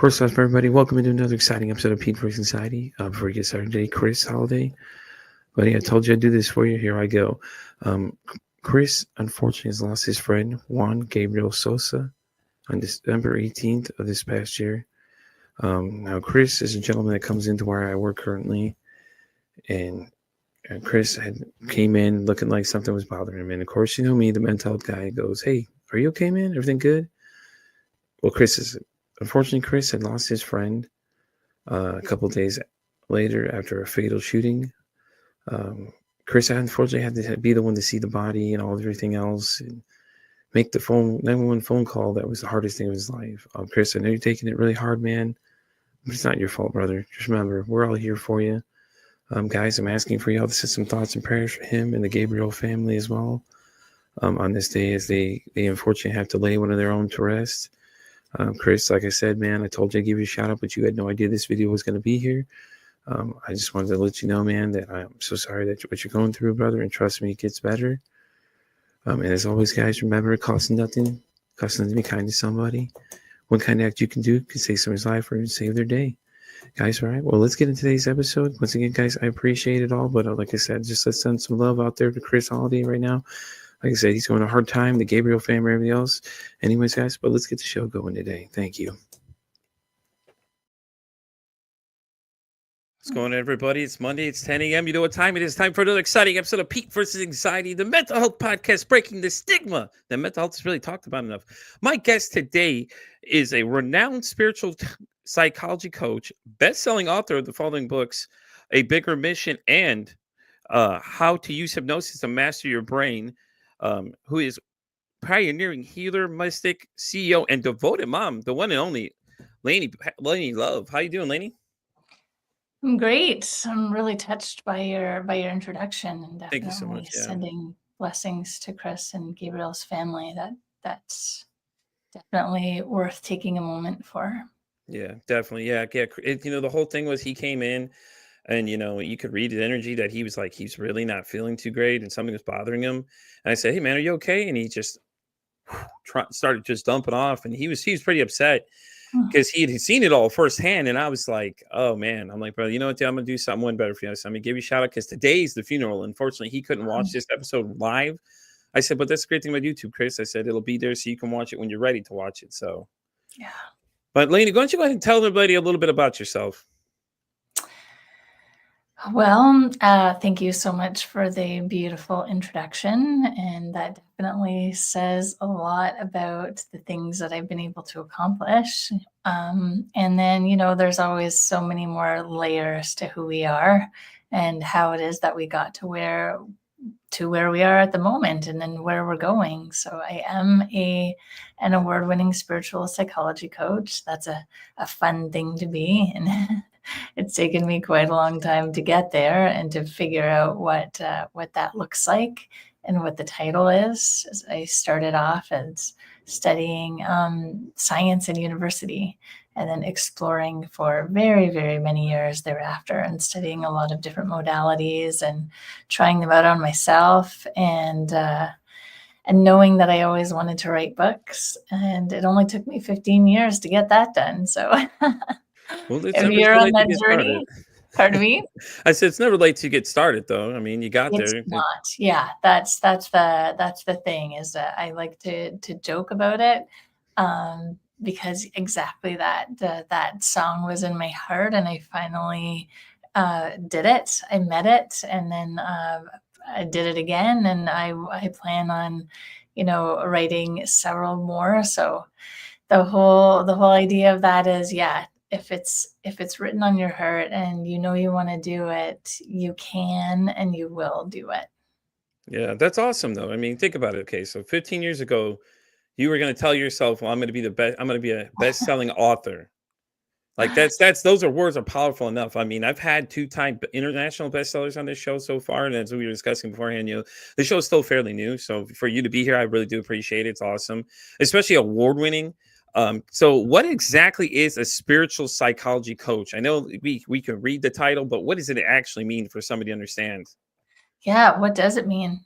First off, everybody, welcome to another exciting episode of Pete vs. Anxiety. Before we get started today, Chris Holiday. Buddy, I told you I'd do this for you. Here I go. Chris, unfortunately, has lost his friend, Juan Gabriel Sosa, on December 18th of this past year. Now, Chris is a gentleman that comes into where I work currently, and Chris came in looking like something was bothering him. And, of course, you know me, the mental health guy goes, "Hey, are you okay, man? Everything good?" Well, unfortunately, Chris had lost his friend a couple days later after a fatal shooting. Chris unfortunately had to be the one to see the body and all everything else and make the 911 phone call. That was the hardest thing of his life. Chris, I know you're taking it really hard, man, but it's not your fault, brother. Just remember, we're all here for you. Guys, I'm asking for y'all to send some thoughts and prayers for him and the Gabriel family as well on this day as they unfortunately have to lay one of their own to rest. Chris, like I said, man, I told you I'd give you a shout out, but you had no idea this video was going to be here. I just wanted to let you know, man, that I'm so sorry that what you're going through, brother, and trust me, it gets better. And as always, guys, remember, it costs nothing to be kind to somebody. One kind act you can do can save someone's life or even save their day. Guys, all right, well, let's get into today's episode. Once again, guys, I appreciate it all, but like I said, just let's send some love out there to Chris Holiday right now. Like I said, he's going a hard time, the Gabriel family, everybody else. Anyways, guys, but let's get the show going today. Thank you. What's going on, everybody? It's Monday. It's 10 a.m. You know what time it is. Time for another exciting episode of Pete versus Anxiety, the mental health podcast, breaking the stigma that mental health is really talked about enough. My guest today is a renowned spiritual psychology coach, best-selling author of the following books, A Bigger Mission and How to Use Hypnosis to Master Your Brain, who is pioneering healer, mystic, CEO, and devoted mom, the one and only Lainne Love. How you doing, Lainne? I'm great. I'm really touched by your introduction, and Thank you so much. Yeah. Sending blessings to Chris and Gabriel's family. That's definitely worth taking a moment for. Yeah, definitely. Yeah. The whole thing was he came in and, you could read his energy that he was like, he's really not feeling too great and something was bothering him. And I said, "Hey, man, are you okay?" And he just started just dumping off. And he was pretty upset because he had seen it all firsthand. And I was like, "Oh, man." I'm like, "Brother, you know what? I'm going to do something one better for you. So I'm going to give you a shout out because today's the funeral. Unfortunately, he couldn't watch this episode live." I said, "But that's the great thing about YouTube, Chris." I said, "It'll be there so you can watch it when you're ready to watch it." So, yeah. But Lainne, why don't you go ahead and tell everybody a little bit about yourself? Well, thank you so much for the beautiful introduction. And that definitely says a lot about the things that I've been able to accomplish. And then, there's always so many more layers to who we are and how it is that we got to where we are at the moment and then where we're going. So I am an award-winning spiritual psychology coach. That's a fun thing to be. And it's taken me quite a long time to get there and to figure out what that looks like and what the title is. As I started off as studying science in university and then exploring for very, very many years thereafter and studying a lot of different modalities and trying them out on myself and knowing that I always wanted to write books. And it only took me 15 years to get that done. So Well, it's if never you're too on late to that get journey, started. pardon me? I said it's never late to get started, though. I mean, you got It's there. not. Yeah, that's the thing is that I like to joke about it because exactly that song was in my heart, and I finally did it. I met it, and then I did it again, and I plan on, writing several more. So the whole idea of that is, yeah, if it's written on your heart and you want to do it, you can and you will do it. Yeah, that's awesome, though. I mean, think about it. Okay, so 15 years ago, you were going to tell yourself, "Well, I'm going to be the best. I'm going to be a best-selling author." Like those words are powerful enough. I mean, I've had 2-time international bestsellers on this show so far, and as we were discussing beforehand, the show is still fairly new. So for you to be here, I really do appreciate it. It's awesome, especially award-winning. So what exactly is a spiritual psychology coach? I know we can read the title, but what does it actually mean for somebody to understand? Yeah, what does it mean?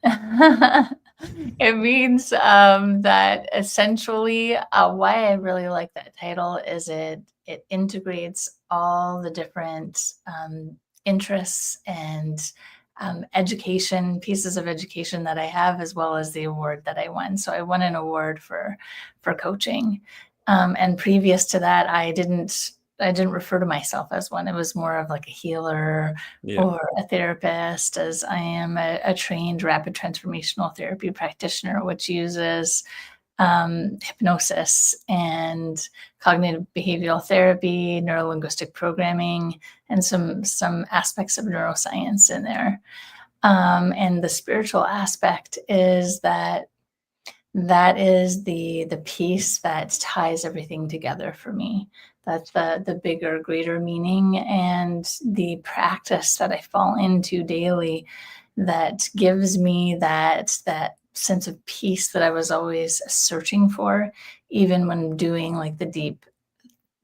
It means that essentially, why I really like that title is it integrates all the different interests and education pieces of education that I have, as well as the award that I won. So I won an award for coaching, and previous to that, I didn't refer to myself as one. It was more of like a healer Yeah. or a therapist, as I am a trained rapid transformational therapy practitioner, which uses hypnosis and cognitive behavioral therapy, neurolinguistic programming, and some aspects of neuroscience in there. And the spiritual aspect is that is the piece that ties everything together for me. That's the bigger, greater meaning, and the practice that I fall into daily that gives me that sense of peace that I was always searching for, even when doing like the deep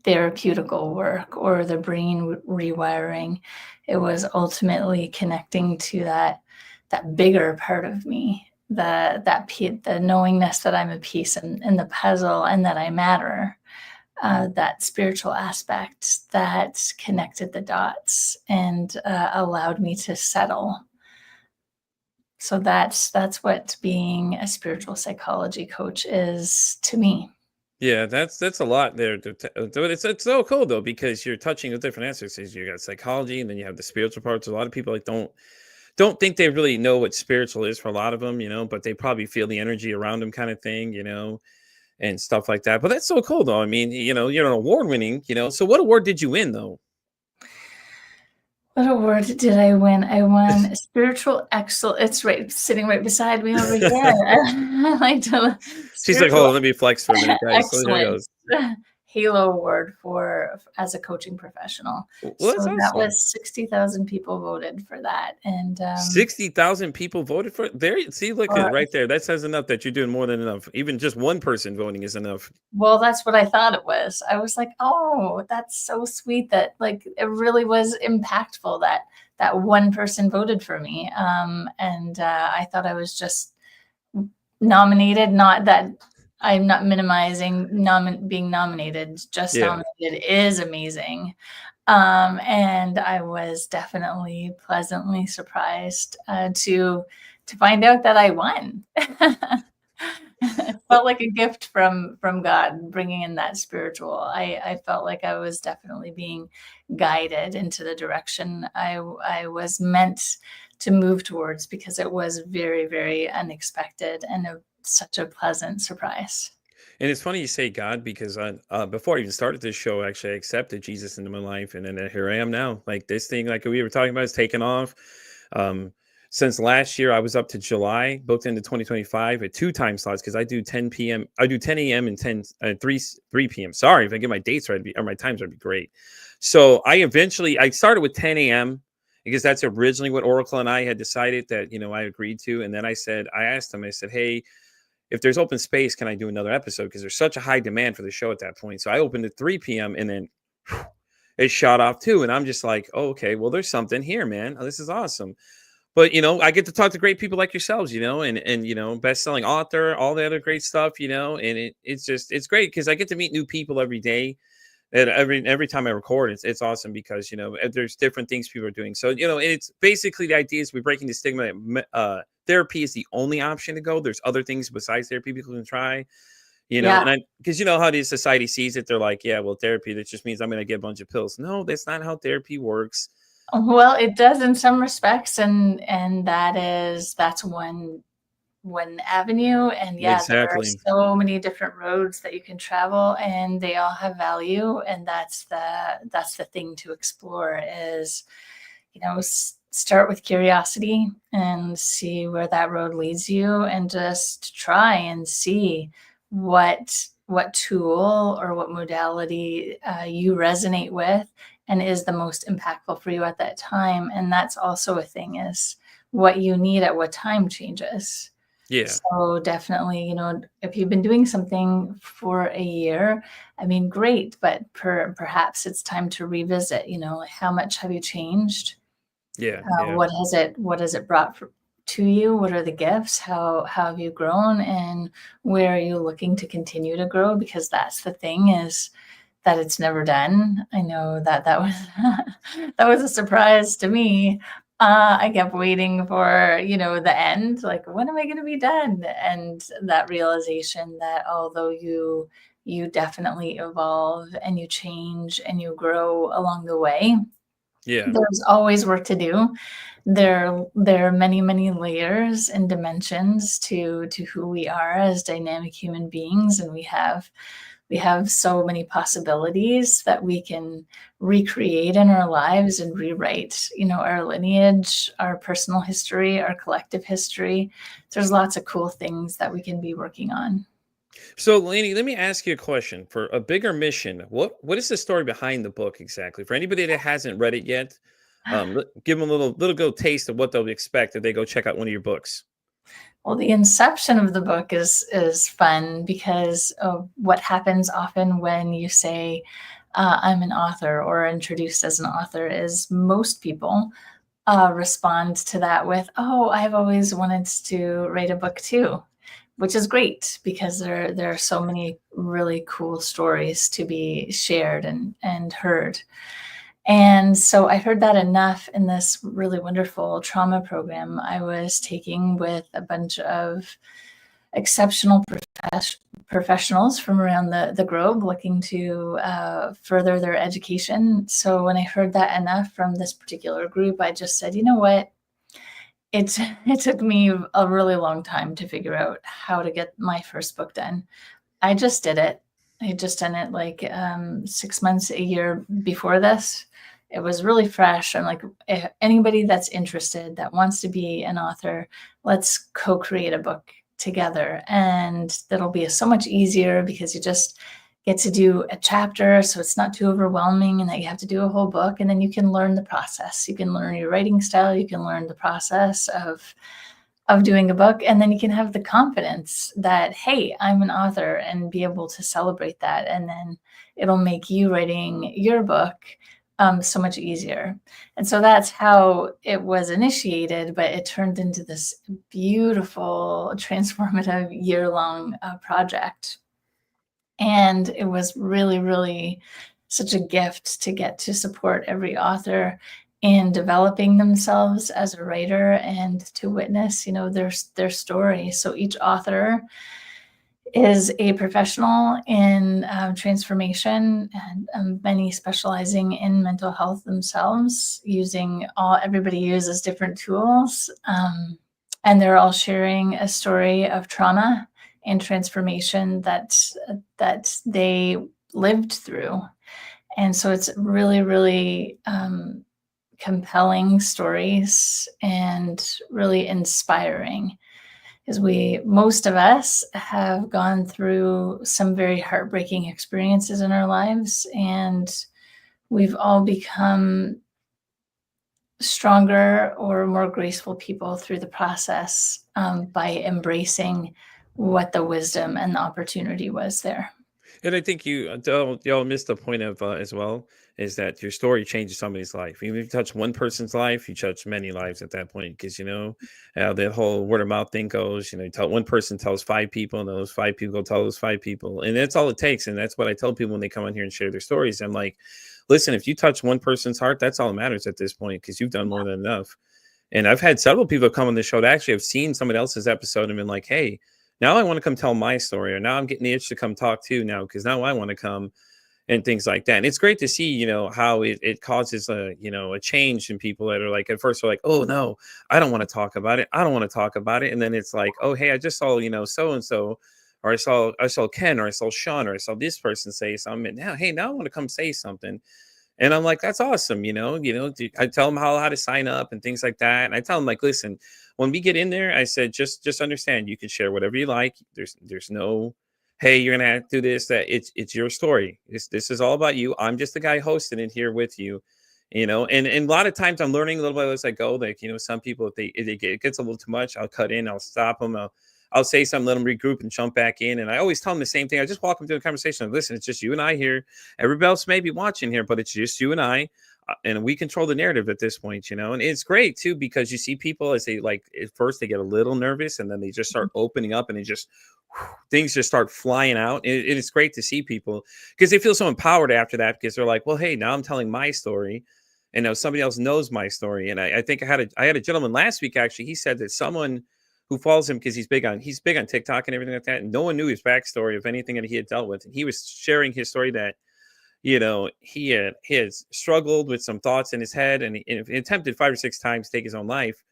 therapeutical work or the brain rewiring. It was ultimately connecting to that bigger part of me, the knowingness that I'm a piece in the puzzle and that I matter. That spiritual aspect that connected the dots and allowed me to settle. So that's what being a spiritual psychology coach is to me. Yeah, that's a lot there but it's so cool though because you're touching on different aspects. You got psychology, and then you have the spiritual parts. A lot of people like don't think they really know what spiritual is for a lot of them, but they probably feel the energy around them, kind of thing, and stuff like that. But that's so cool though. I mean, you're an award winning, So what award did you win though? What award did I win? I won spiritual excel it's right sitting right beside me over here. I like to She's like, spiritual hold on, let me flex for a minute, guys. So there excellence goes. Halo Award for as a coaching professional. Well, So that's that awesome. was 60,000 people voted for that, and 60,000 people voted for it. There, see, look at for it right there. That says enough that you're doing more than enough. Even just one person voting is enough. well, that's what I thought it was. I was like, "Oh, that's so sweet that, like, it really was impactful that that one person voted for me." And I thought I was just nominated, not that I'm not minimizing being nominated, just Yeah. nominated is amazing. And I was definitely pleasantly surprised to find out that I won. It Well, felt like a gift from God, bringing in that spiritual. I felt like I was definitely being guided into the direction I was meant to move towards, because it was very, very unexpected and such a pleasant surprise. and it's funny you say God because before I even started this show, actually, I accepted Jesus into my life, and then here I am now. Like this thing, like we were talking about, is taking off. Um, since last year, I was up to July, booked into 2025 at two time slots because I do 10 p.m. I do 10 a.m. and 3 p.m. Sorry if I get my dates right, or my times would be great. So I started with 10 a.m. because that's originally what Oracle and I had decided that I agreed to, and then I asked them, I said, hey, if there's open space, can I do another episode? Because there's such a high demand for the show at that point. So I opened at 3 p.m. and then whew, it shot off too. And I'm just like, oh, okay, well, there's something here, man. This is awesome. But I get to talk to great people like yourselves, and best-selling author, all the other great stuff, and it's great because I get to meet new people every day. And every time I record, it's awesome because there's different things people are doing. So it's basically the idea is we're breaking the stigma that therapy is the only option to go. There's other things besides therapy people can try. Yeah. And I because how the society sees it, they're like, yeah, well, therapy that just means I'm going to get a bunch of pills. No, that's not how therapy works. Well, it does in some respects, and that's one avenue. And yeah, there are Exactly. so many different roads that you can travel, and they all have value. And that's the thing to explore is, start with curiosity and see where that road leads you, and just try and see what tool or what modality you resonate with and is the most impactful for you at that time. And that's also a thing, is what you need at what time changes. Yeah. So definitely, if you've been doing something for a year, I mean, great, but perhaps it's time to revisit, like, how much have you changed? Yeah. Yeah. What has it brought to you? What are the gifts? How have you grown, and where are you looking to continue to grow? Because that's the thing, is that it's never done. I know that that was that was a surprise to me. I kept waiting for, the end, like, when am I going to be done? And that realization that although you definitely evolve and you change and you grow along the way, Yeah. there's always work to do. There are many, many layers and dimensions to who we are as dynamic human beings, and we have so many possibilities that we can recreate in our lives and rewrite, our lineage, our personal history, our collective history. There's lots of cool things that we can be working on. So, Lainey, let me ask you a question. For a bigger mission, what is the story behind the book exactly? For anybody that hasn't read it yet, give them a little go taste of what they'll expect if they go check out one of your books. Well, the inception of the book is fun because of what happens often when you say, "I'm an author," or introduced as an author, is most people respond to that with, "Oh, I've always wanted to write a book too," which is great because there are so many really cool stories to be shared and heard. And so I heard that enough in this really wonderful trauma program I was taking with a bunch of exceptional professionals from around the globe looking to further their education. So when I heard that enough from this particular group, I just said, you know what? It took me a really long time to figure out how to get my first book done. I just did it. I had just done it like 6 months, a year before this. It was really fresh. I'm like, anybody that's interested, that wants to be an author, let's co-create a book together. And that'll be so much easier because you just get to do a chapter. So it's not too overwhelming and that you have to do a whole book. And then you can learn the process. You can learn your writing style. You can learn the process of doing a book, and then you can have the confidence that, hey, I'm an author, and be able to celebrate that, and then it'll make you writing your book so much easier. And so that's how it was initiated, but it turned into this beautiful transformative year-long project. And it was really, really such a gift to get to support every author in developing themselves as a writer and to witness, their story. So each author is a professional in transformation, and many specializing in mental health themselves. Everybody uses different tools, and they're all sharing a story of trauma and transformation that they lived through. And so it's really, really compelling stories and really inspiring, because most of us have gone through some very heartbreaking experiences in our lives, and we've all become stronger or more graceful people through the process, by embracing what the wisdom and the opportunity was there. And I think y'all missed the point of as well, is that your story changes somebody's life. Even if you touch one person's life, you touch many lives at that point. Because that whole word of mouth thing goes. You tell one person tells five people, and those five people go tell those five people, and that's all it takes. And that's what I tell people when they come on here and share their stories. I'm like, listen, if you touch one person's heart, that's all that matters at this point, because you've done more than enough. And I've had several people come on the show that actually have seen somebody else's episode and been like, hey, now I want to come tell my story, or now I'm getting the itch to come talk to now, because now I want to come, and things like that. And it's great to see, how it causes a change in people that are like, at first are like, oh no, I don't want to talk about it. I don't want to talk about it. And then it's like, oh, hey, I just saw, so-and-so, or I saw Ken, or I saw Sean, or I saw this person say something. And now, hey, now I want to come say something. And I'm like, that's awesome. I tell them how to sign up and things like that. And I tell them, like, listen, when we get in there, I said, just understand, you can share whatever you like. There's no, hey, you're gonna have to do this, that. It's your story. This is all about you. I'm just the guy hosting it here with you. And a lot of times I'm learning a little bit as I go. Like, some people, if it gets a little too much, I'll cut in, I'll stop them, I'll say something, let them regroup and jump back in. And I always tell them the same thing. I just walk them through the conversation. Listen, it's just you and I here. Everybody else may be watching here, but it's just you and I. and we control the narrative at this point, and it's great too because you see people as they like at first they get a little nervous and then they just start opening up and it just things just start flying out. It's great to see people because they feel so empowered after that because they're like, well, hey, now I'm telling my story, and now somebody else knows my story. And I think I had a gentleman last week actually. He said that someone who follows him because he's big on TikTok and everything like that, and no one knew his backstory of anything that he had dealt with, and he was sharing his story that he had struggled with some thoughts in his head, and he attempted 5 or 6 times to take his own life,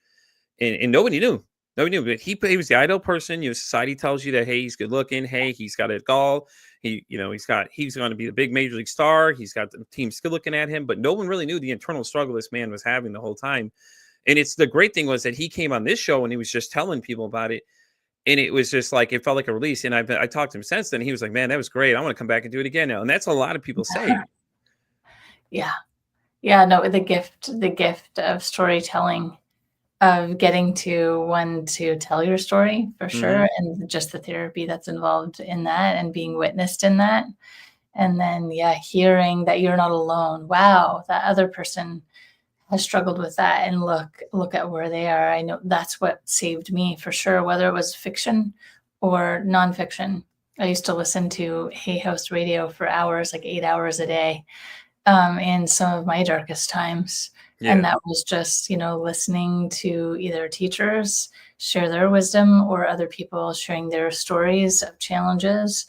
and nobody knew. Nobody knew, but he was the ideal person. Society tells you that, hey, he's good looking. Hey, he's got a gall. He's going to be the big major league star. He's got the team still looking at him, but no one really knew the internal struggle this man was having the whole time. And it's the great thing was that he came on this show and he was just telling people about it. And it was just like, it felt like a release. And I talked to him since then. He was like, man, that was great. I want to come back and do it again now. And that's a lot of people say. Yeah. Yeah. No, the gift of storytelling, of getting to tell your story for Hmm. sure, and just the therapy that's involved in that and being witnessed in that. And then, yeah, hearing that you're not alone. Wow, that other person has struggled with that, and look at where they are. I know that's what saved me for sure, whether it was fiction or nonfiction. I used to listen to Hay House Radio for hours, like 8 hours a day, in some of my darkest times. And Yeah. that was just, listening to either teachers share their wisdom or other people sharing their stories of challenges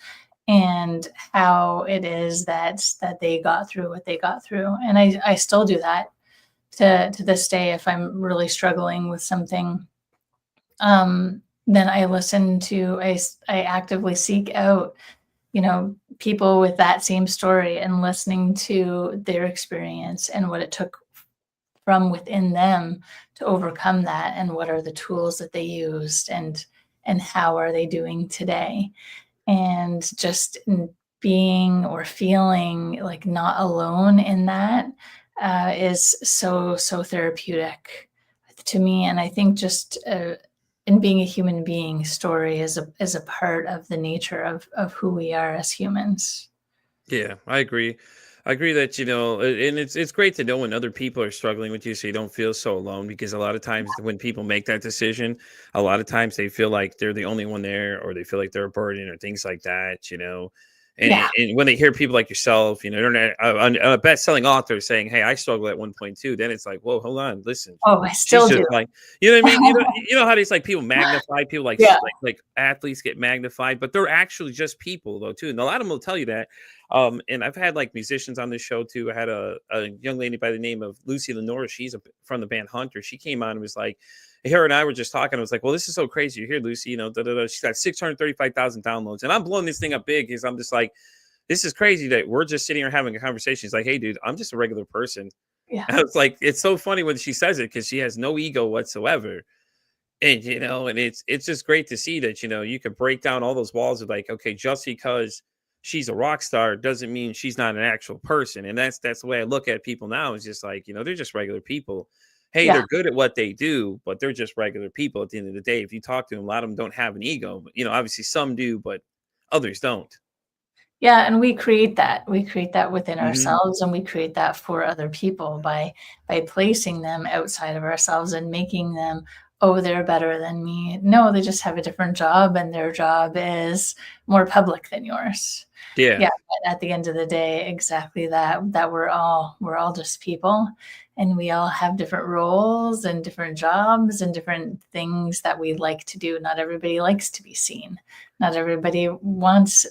and how it is that they got through what they got through. And I still do that to this day. If I'm really struggling with something, then I actively seek out, people with that same story and listening to their experience and what it took from within them to overcome that, and what are the tools that they used, and how are they doing today. And just being or feeling like not alone in that, is so therapeutic to me. And I think just, in being a human being, story is a part of the nature of who we are as humans. Yeah, I agree. I agree that, and it's great to know when other people are struggling with you so you don't feel so alone because a lot of times when people make that decision, a lot of times they feel like they're the only one there or they feel like they're a burden or things like that. Yeah. And when they hear people like yourself, internet a best-selling author saying, "Hey, I struggle at one point too," then it's like, "Whoa, hold on, listen." Oh, I She's still just do. like, you know what I mean? You know how these like people magnify people like Yeah. like athletes get magnified, but they're actually just people though too. And a lot of them will tell you that. And I've had like musicians on this show too. I had a young lady by the name of Lucy Lenora. She's from the band Hunter. She came on and was like, her and I were just talking. I was like, well, this is so crazy. You hear Lucy, da, da, da. She's got 635,000 downloads. And I'm blowing this thing up big because I'm just like, this is crazy that we're just sitting here having a conversation. She's like, hey, dude, I'm just a regular person. Yeah. And it's like, it's so funny when she says it because she has no ego whatsoever. And and it's just great to see that you can break down all those walls of like, okay, just because she's a rock star doesn't mean she's not an actual person. And that's the way I look at people now. Is just like, they're just regular people. Hey, Yeah. they're good at what they do, but they're just regular people at the end of the day. If you talk to them, a lot of them don't have an ego, but obviously some do, but others don't. Yeah, and we create that. We create that within Hmm. ourselves, and we create that for other people by placing them outside of ourselves and making them, "Oh, they're better than me." No, they just have a different job, and their job is more public than yours. Yeah. Yeah, but at the end of the day, exactly that we're all just people, and we all have different roles and different jobs and different things that we like to do. Not everybody likes to be seen. Not everybody wants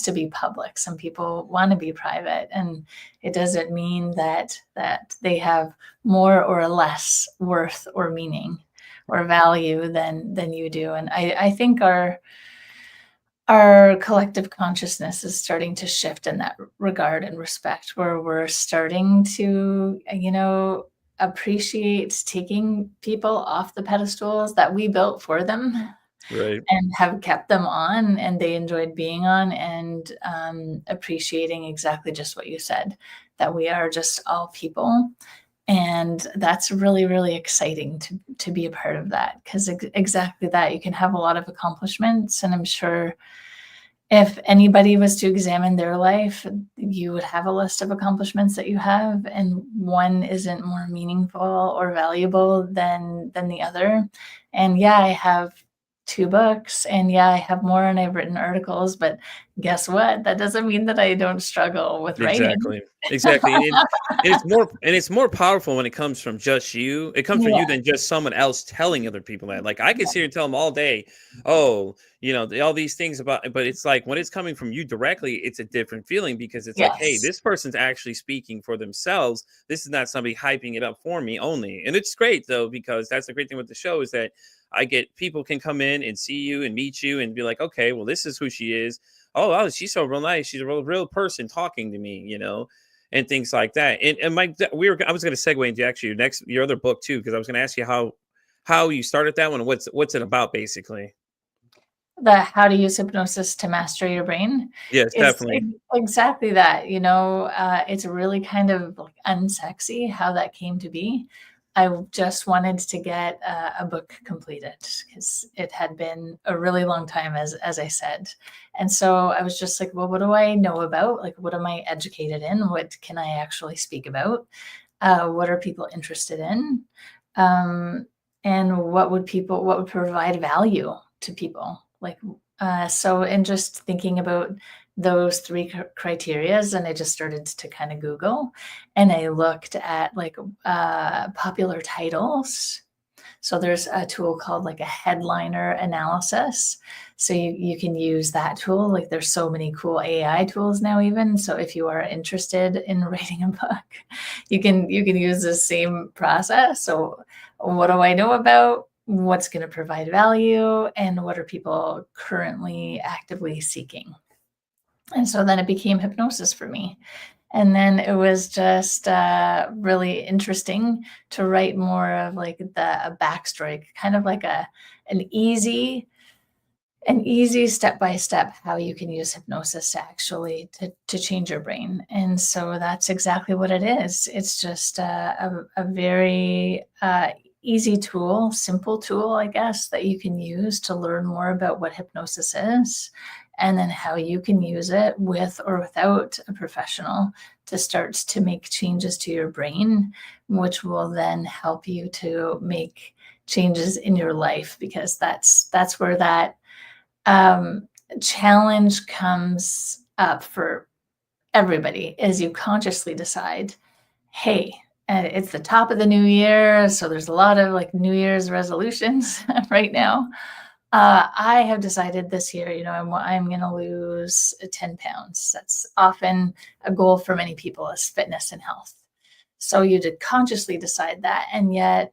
to be public. Some people want to be private, and it doesn't mean that they have more or less worth or meaning or value than you do. And I think our collective consciousness is starting to shift in that regard and respect, where we're starting to, appreciate taking people off the pedestals that we built for them Right. and have kept them on, and they enjoyed being on, and appreciating exactly just what you said, that we are just all people. And that's really, really exciting to be a part of that, because exactly that, you can have a lot of accomplishments, and I'm sure if anybody was to examine their life, you would have a list of accomplishments that you have, and one isn't more meaningful or valuable than the other. And yeah, I have 2 books, and yeah, I have more, and I've written articles, but guess what? That doesn't mean that I don't struggle with writing. Exactly. Exactly. And it's more powerful when it comes from just you. It comes from Yeah, you than just someone else telling other people that. Like I can sit here and tell them all day, oh, all these things about, but it's like when it's coming from you directly, it's a different feeling because it's like, hey, yes, this person's actually speaking for themselves. This is not somebody hyping it up for me only. And it's great though, because that's the great thing with the show is that I get people can come in and see you and meet you and be like, okay, well, this is who she is. Oh, wow, she's so real nice. She's a real person talking to me, and things like that. And Mike, I was going to segue into actually your other book too, because I was going to ask you how you started that one. What's it about basically? the how to use hypnosis to master your brain Yes, is definitely. exactly that. It's really kind of like unsexy how that came to be. I just wanted to get a book completed because it had been a really long time, as I said. And so I was just like, well, what do I know about? Like, what am I educated in? What can I actually speak about? What are people interested in? Um, and what would provide value to people? Like, so, and just thinking about those three criterias, and I just started to kind of Google, and I looked at like popular titles. So there's a tool called like a headliner analysis. So you can use that tool. Like there's so many cool AI tools now even. So if you are interested in writing a book, you can use the same process. So what do I know about what's going to provide value and what are people currently actively seeking? And so then it became hypnosis for me. And then it was just really interesting to write more of like a backstory, kind of like an easy an easy step by step how you can use hypnosis to actually to change your brain. And so that's exactly what it is. It's just a very easy tool, simple tool, I guess, that you can use to learn more about what hypnosis is, and then how you can use it with or without a professional to start to make changes to your brain, which will then help you to make changes in your life, because that's where that um, challenge comes up for everybody as you consciously decide, hey, and it's the top of the new year, so there's a lot of like New Year's resolutions right now. I have decided this year, I'm going to lose 10 pounds. That's often a goal for many people, is fitness and health. So you did consciously decide that, and yet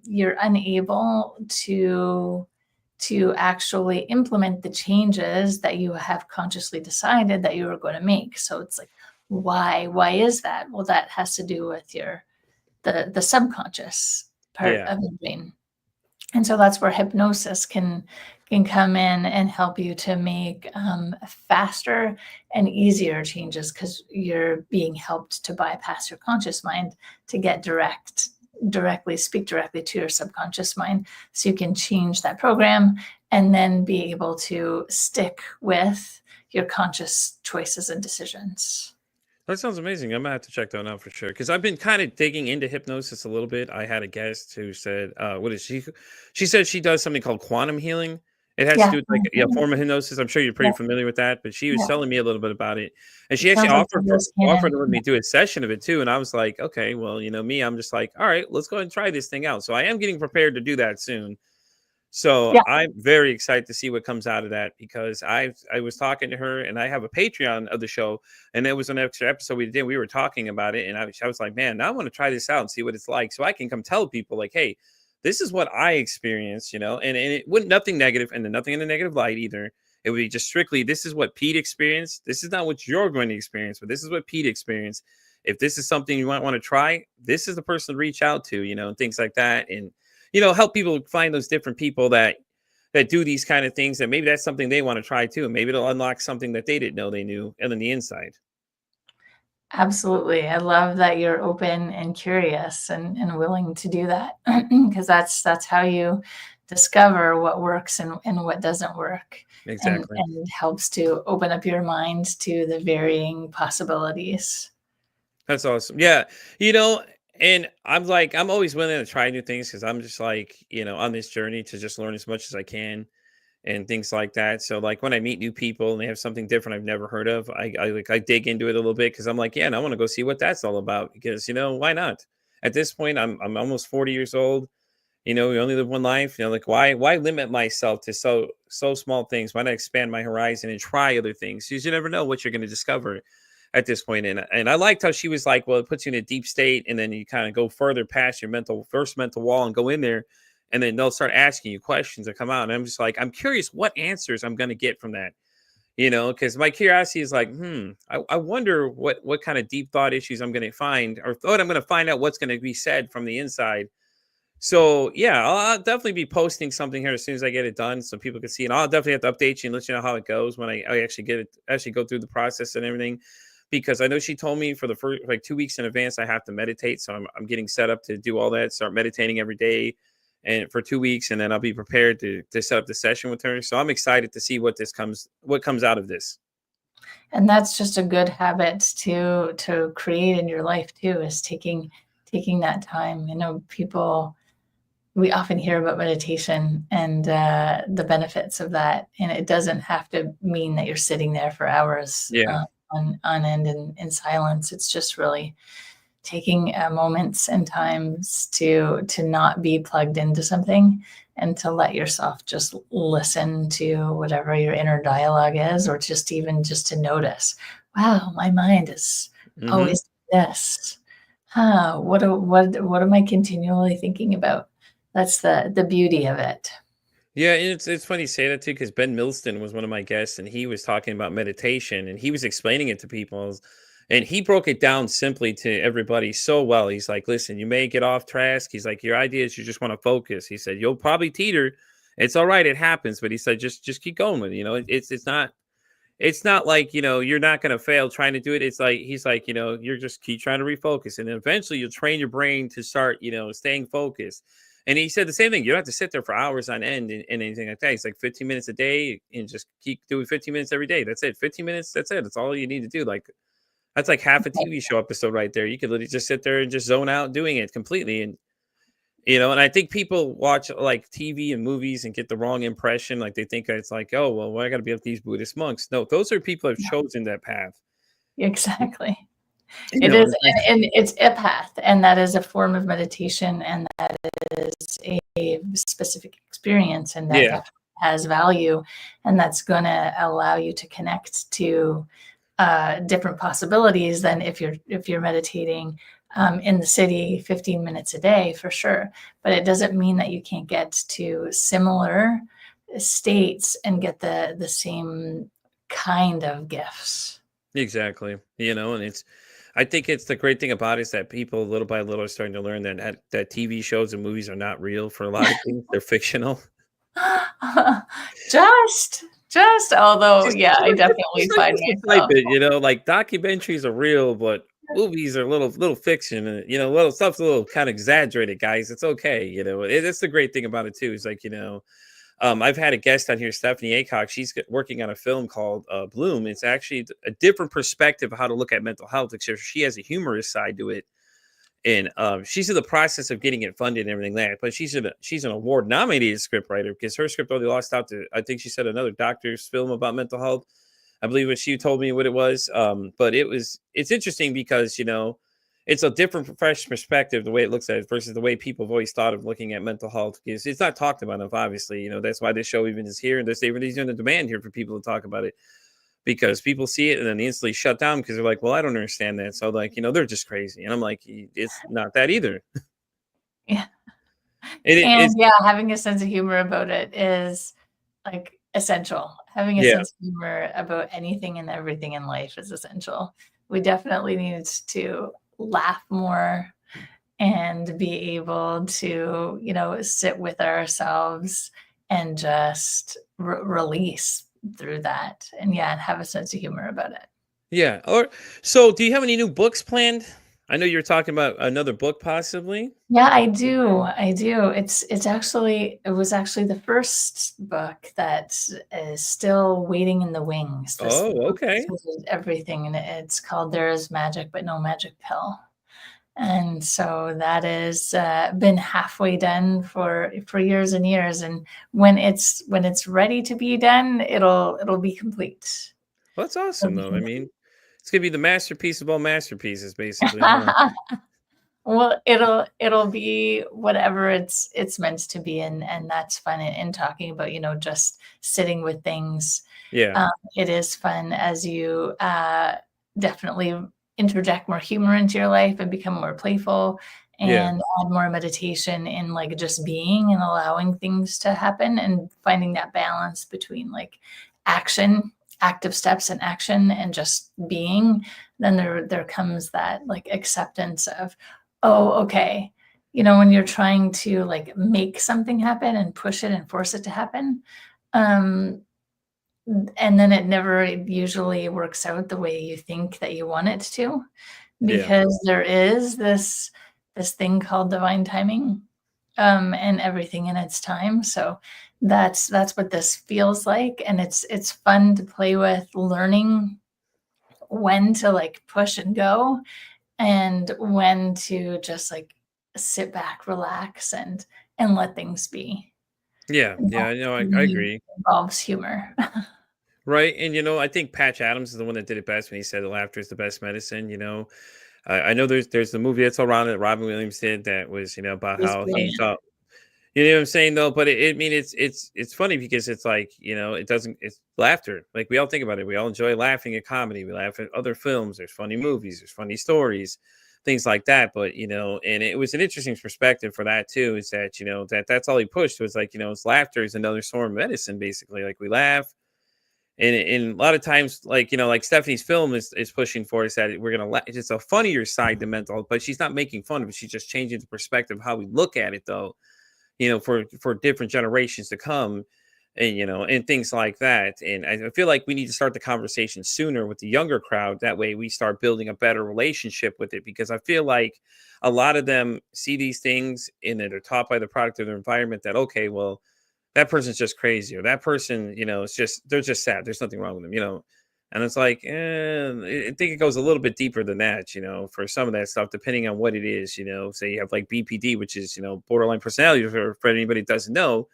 you're unable to actually implement the changes that you have consciously decided that you were going to make. So it's like, why is that? Well, that has to do with the subconscious part Yeah. of the brain. And so that's where hypnosis can come in and help you to make faster and easier changes, because you're being helped to bypass your conscious mind to get speak directly to your subconscious mind, so you can change that program and then be able to stick with your conscious choices and decisions. That sounds amazing. I'm gonna have to check that one out for sure. Because I've been kind of digging into hypnosis a little bit. I had a guest who said, "What is she?" She said she does something called quantum healing. It has to Yeah. do with like a Mhm. form of hypnosis. I'm sure you're Yeah. pretty familiar with that. But she was Yeah. telling me a little bit about it, and It she actually sounds like the loose offered to cannon. let me do a session of it too. And I was like, okay, well, me, I'm just like, all right, let's go ahead and try this thing out. So I am getting prepared to do that soon. So Yeah. I'm very excited to see what comes out of that because I was talking to her and I have a Patreon of the show and there was an extra episode we did. We were talking about it and I was like, man, now I want to try this out and see what it's like so I can come tell people like, hey, this is what I experienced, and it wouldn't nothing negative and then nothing in a negative light either. It would be just strictly this is what Pete experienced. This is not what you're going to experience, but this is what Pete experienced. If this is something you might want to try, this is the person to reach out to, and things like that. And help people find those different people that do these kind of things, and maybe that's something they want to try too. Maybe it'll unlock something that they didn't know they knew, and on the inside. Absolutely. I love that you're open and curious and willing to do that, because that's how you discover what works and what doesn't work, Exactly. and helps to open up your mind to the varying possibilities. That's awesome. Yeah. You know, and I'm like, I'm always willing to try new things because I'm just like, on this journey to just learn as much as I can and things like that. So like when I meet new people and they have something different I've never heard of, I dig into it a little bit because I'm like, yeah, and I want to go see what that's all about because why not? At this point, I'm almost 40 years old. We only live one life. Like why limit myself to so small things? Why not expand my horizon and try other things? Because you never know what you're going to discover at this point. And I liked how she was like, well, it puts you in a deep state, and then you kind of go further past your mental wall and go in there, and then they'll start asking you questions that come out. And I'm just like, I'm curious what answers I'm going to get from that. Because my curiosity is like, I wonder what kind of deep thought issues I'm going to find, or thought I'm going to find out what's going to be said from the inside. So yeah, I'll definitely be posting something here as soon as I get it done, so people can see. And I'll definitely have to update you and let you know how it goes when I actually get it, actually go through the process and everything. Because I know she told me for the first like 2 weeks in advance I have to meditate, so I'm getting set up to do all that, start meditating every day, and for 2 weeks, and then I'll be prepared to set up the session with her. So I'm excited to see what comes out of this. And that's just a good habit to create in your life too, is taking that time. People, we often hear about meditation and the benefits of that, and it doesn't have to mean that you're sitting there for hours Yeah, on end in silence. It's just really taking moments and times to not be plugged into something, and to let yourself just listen to whatever your inner dialogue is, or just to notice, wow, my mind is hmm, always this. What am I continually thinking about? That's the beauty of it. yeah. And it's funny you say that too, because Ben Milston was one of my guests, and he was talking about meditation, and he was explaining it to people. And he broke it down simply to everybody so well. He's like, listen, you may get off task. He's like, your idea is you just want to focus. He said, you'll probably teeter. It's all right. It happens. But he said, just keep going with it. It's not like, you're not going to fail trying to do it. It's like, he's like, you're just keep trying to refocus. And then eventually you'll train your brain to start, staying focused. And he said the same thing. You don't have to sit there for hours on end and anything like that. It's like 15 minutes a day and just keep doing 15 minutes every day. That's it. 15 minutes. That's it. That's all you need to do. Like, that's like half a TV show episode right there. You could literally just sit there and just zone out doing it completely. And I think people watch like TV and movies and get the wrong impression. Like they think it's like, oh, well, I got to be like these Buddhist monks. No, those are people who have chosen that path. Exactly. You It know, is, it's like- and it's a path, and that is a form of meditation, and that is a specific experience, and that yeah, definitely has value, and that's going to allow you to connect to different possibilities than if you're meditating in the city 15 minutes a day, for sure. But it doesn't mean that you can't get to similar states and get the same kind of gifts. exactly. And I think it's the great thing about it is that people little by little are starting to learn that TV shows and movies are not real for a lot of things. They're fictional. Just although, Just yeah, just I like definitely find just a type myself. it, like documentaries are real, but movies are little fiction, and little stuff's a little kind of exaggerated, guys. It's okay, it's the great thing about it too. Is like, I've had a guest on here, Stephanie Aycock. She's working on a film called Bloom. It's actually a different perspective of how to look at mental health, except she has a humorous side to it. And she's in the process of getting it funded and everything like that. But she's an award nominated script writer because her script only lost out to, I think she said, another doctor's film about mental health. I believe what she told me what it was. But it's interesting because, it's a different fresh perspective, the way it looks at it versus the way people have always thought of looking at mental health, because it's not talked about enough, obviously. That's why this show even is here, and there's even a demand here for people to talk about it, because people see it and then they instantly shut down because they're like, well, I don't understand that. So like, they're just crazy. And I'm like, it's not that either. Yeah. It's And yeah, having a sense of humor about it is like essential. Having a yeah, sense of humor about anything and everything in life is essential. We definitely need to laugh more and be able to, sit with ourselves and just release through that. And yeah, and have a sense of humor about it. yeah. Or so do you have any new books planned? I know you were talking about another book possibly? Yeah, I do, I do. It was actually the first book that is still waiting in the wings. This Oh, book okay. included everything, and it's called There Is Magic But No Magic Pill. And so that is, been halfway done for years and years, and when it's ready to be done, it'll be complete. Well, that's It'll awesome, be though. I complete. mean, it's gonna be the masterpiece of all masterpieces, basically, huh? Well, it'll be whatever it's meant to be, and that's fun, and talking about, just sitting with things. Yeah, It is fun as you, definitely interject more humor into your life and become more playful yeah, and add more meditation in, like, just being and allowing things to happen and finding that balance between, like, action, active steps and action and just being. Then there comes that, like, acceptance of, "Oh, okay." When you're trying to, like, make something happen and push it and force it to happen, um, and then it never usually works out the way you think that you want it to, yeah, because there is this thing called divine timing, and everything in its time. So that's what this feels like, and it's fun to play with learning when to, like, push and go, and when to just, like, sit back, relax, and let things be. yeah, And yeah. that I know. for I me agree. involves humor. Right, and I think Patch Adams is the one that did it best when he said laughter is the best medicine. I know there's the movie that's around that Robin Williams did that was about He's how he brilliant. thought. You know what I'm saying though, but I mean it's funny because it's like it doesn't it's laughter. Like we all think about it. We all enjoy laughing at comedy. We laugh at other films. There's funny movies. There's funny stories, things like that. But and it was an interesting perspective for that too. Is that that's all he pushed was like it's laughter is another form of medicine basically. Like we laugh. And a lot of times, like like Stephanie's film is pushing for is that we're gonna it's a funnier side to mental, but she's not making fun of it. She's just changing the perspective of how we look at it, though for different generations to come and and things like that. And I feel like we need to start the conversation sooner with the younger crowd. That way we start building a better relationship with it because I feel like a lot of them see these things and they're taught by the product of their environment that okay, well, that person's just crazy or that person, it's just they're just sad. There's nothing wrong with them. And it's like, I think it goes a little bit deeper than that, for some of that stuff, depending on what it is, say you have like BPD, which is, borderline personality for anybody that doesn't know,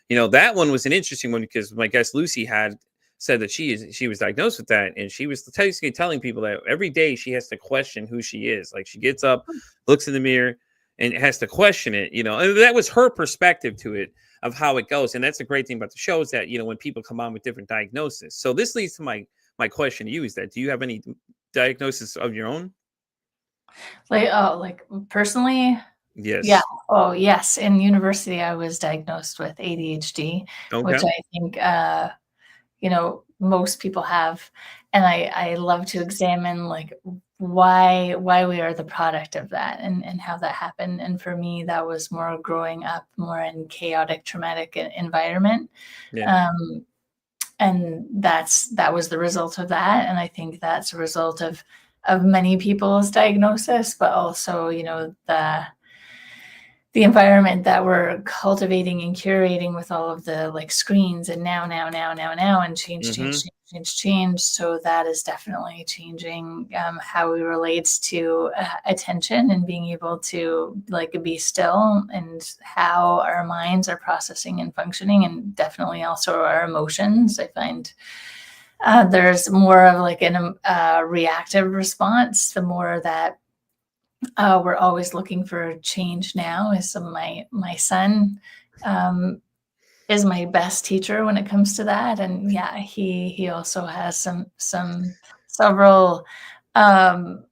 that one was an interesting one because my guest Lucy had said that she was diagnosed with that. And she was basically telling people that every day she has to question who she is. Like she gets up, looks in the mirror and has to question it, and that was her perspective to it of how it goes. And that's the great thing about the show is that, when people come on with different diagnoses. So this leads to my question to you is that do you have any diagnosis of your own? Like, personally, yeah. Yes. Oh, yes. In university, I was diagnosed with ADHD, which Okay. I think, most people have, and I love to examine, like, why we are the product of that and how that happened, and for me, that was more growing up more in chaotic, traumatic environment, Yeah. um, and that was the result of that, and I think that's a result of many people's diagnosis, but also, the environment that we're cultivating and curating with all of the, like, screens and now, and change, change, Mm-hmm. change, change, change. So that is definitely changing, how we relate to, attention and being able to, like, be still, and how our minds are processing and functioning, and definitely also our emotions. I find, there's more of like an, reactive response the more that, we're always looking for change now. Is my son, um, is my best teacher when it comes to that, and yeah, he also has some several, um,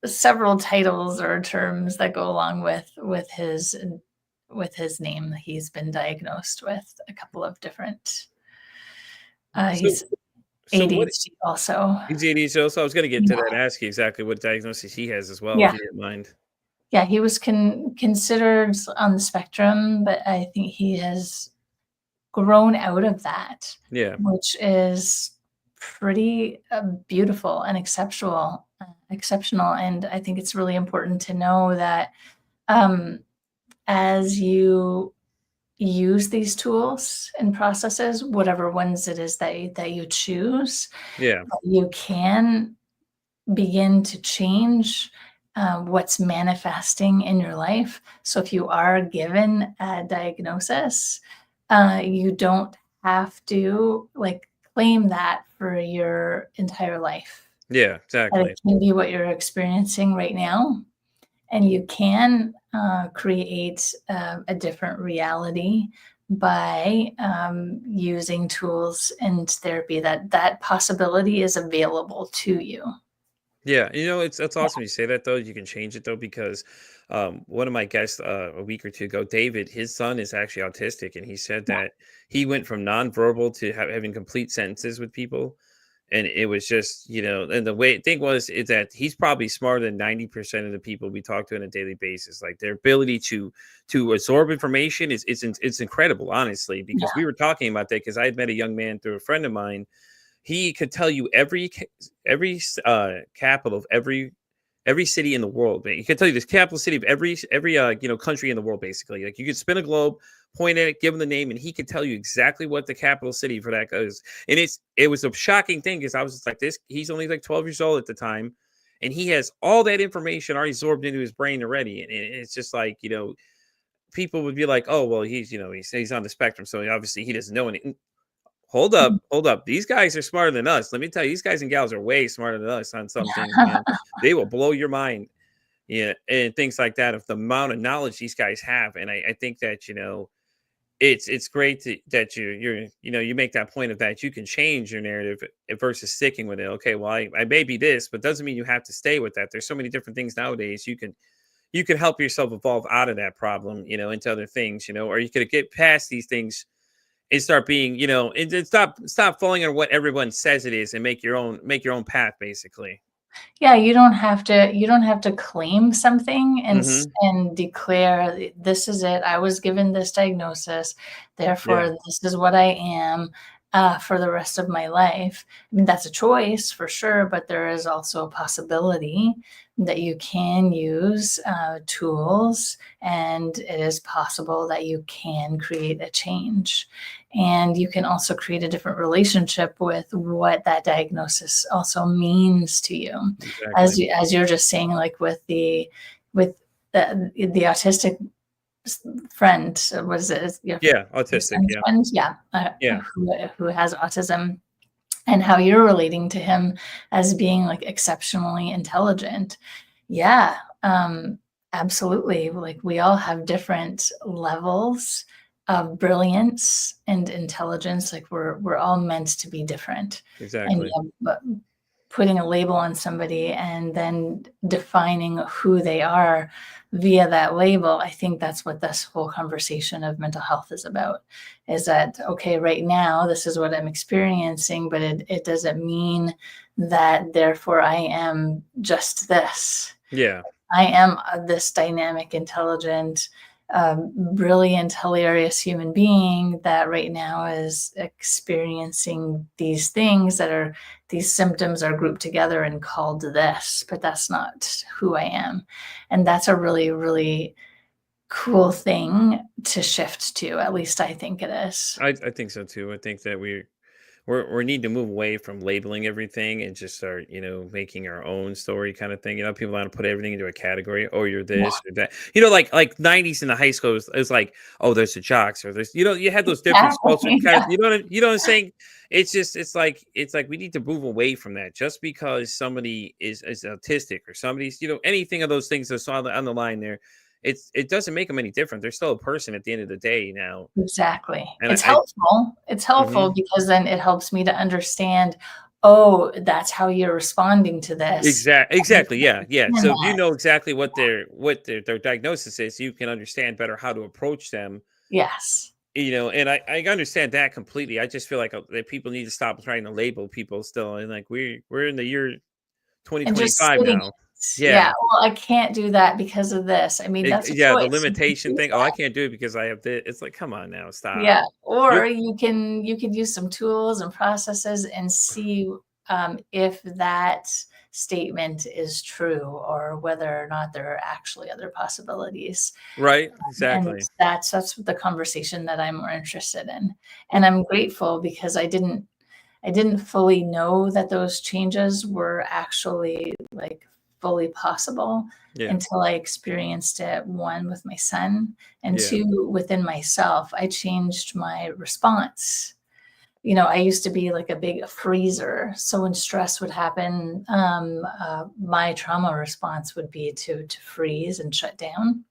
several titles or terms that go along with his name. He's been diagnosed with a couple of different. So He's so what ADHD also. is ADHD? So I was going to get to Yeah, that, ask you exactly what diagnosis he has as well, if yeah. you didn't mind. Yeah, he was considered on the spectrum, but I think he has grown out of that, Yeah. which is pretty, beautiful and exceptional. exceptional. And I think it's really important to know that um, as you use these tools and processes, whatever ones it is that you choose, Yeah. you can begin to change what's manifesting in your life. So if you are given a diagnosis, you don't have to like claim that for your entire life. Yeah, That it exactly. can be what you're experiencing right now, and you can create a different reality by using tools and therapy. That possibility is available to you. Yeah, it's Yeah, awesome you say that though. You can change it though because one of my guests a week or two ago, David, his son is actually autistic, and he said yeah, that he went from nonverbal to having complete sentences with people, and it was just and the way thing was is that he's probably smarter than 90% of the people we talk to on a daily basis. Like their ability to absorb information it's incredible, honestly. Because we yeah, were talking about that because I had met a young man through a friend of mine. He could tell you every capital of every city in the world. He could tell you the capital city of every country in the world. Basically, like you could spin a globe, point at it, give him the name, and he could tell you exactly what the capital city for that is. And it was a shocking thing because I was just like this. He's only like 12 years old at the time, and he has all that information already absorbed into his brain already. And it's just like people would be like, oh well, he's on the spectrum, so obviously he doesn't know anything. Hold mm, up, hold up. These guys are smarter than us. Let me tell you, these guys and gals are way smarter than us on some things, man. They will blow your mind. Yeah, and things like that of the amount of knowledge these guys have. And I think that, it's great that you make that point of that you can change your narrative versus sticking with it. Okay, well, I may be this, but doesn't mean you have to stay with that. There's so many different things nowadays you can help yourself evolve out of that problem, into other things, or you could get past these things and start being, and stop falling on what everyone says it is and make your own path, basically. yeah. You don't have to claim something and Hmm. and declare this is it. I was given this diagnosis, Yeah, therefore this is what I am for the rest of my life. I mean, that's a choice for sure, but there is also a possibility that you can use tools, and it is possible that you can create a change. And you can also create a different relationship with what that diagnosis also means to you. exactly. As you're just saying, like with the autistic friend, what is it? Is Yeah, your autistic. son's Yeah, friend? Yeah, yeah, who has autism, and how you're relating to him as being like exceptionally intelligent. Yeah, absolutely. Like we all have different levels of brilliance and intelligence. Like we're all meant to be different. And exactly. yeah, but putting a label on somebody and then defining who they are via that label, I think that's what this whole conversation of mental health is about. Is that okay, right now this is what I'm experiencing, but it doesn't mean that therefore I am just this. Yeah, I am this dynamic, intelligent, brilliant, hilarious human being that right now is experiencing these things that are these symptoms are grouped together and called this, but that's not who I am. And that's a really, really cool thing to shift to. At least I think it is. I think so too. I think that we need to move away from labeling everything and just start, making our own story kind of thing. People want to put everything into a category. Oh, you're Yeah, this or that. Like 90s in the high school, it was like, oh, there's the jocks or there's, you had those different culture exactly. kind of, Yeah, you know what I'm saying? It's like we need to move away from that. Just because somebody is autistic or somebody's, anything of those things that's on the line there, it doesn't make them any different. They're still a person at the end of the day now. exactly. And It's helpful. It's helpful mhm. because then it helps me to understand, oh, that's how you're responding to this. Exactly. Yeah, yeah. And So if you that, know exactly what their diagnosis is, you can understand better how to approach them. yes. And I understand that completely. I just feel like that people need to stop trying to label people still. And like we're in the year And just 2025 stating now. it. Yeah. Yeah, well, I can't do that because of this. I mean, that's a Yeah, the choice. You can limitation choose thing. Oh, I that. can't do it because I have this. It's like, come on now, stop. Yeah, You're or you could use some tools and processes and see if that statement is true or whether or not there are actually other possibilities. Right. And Exactly. that's the conversation that I'm more interested in. And I'm grateful because I didn't fully know that those changes were actually like fully possible Yeah. until I experienced it, one with my son, and Yeah. two within myself. I changed my response. I used to be like a big freezer. So when stress would happen, my trauma response would be to freeze and shut down.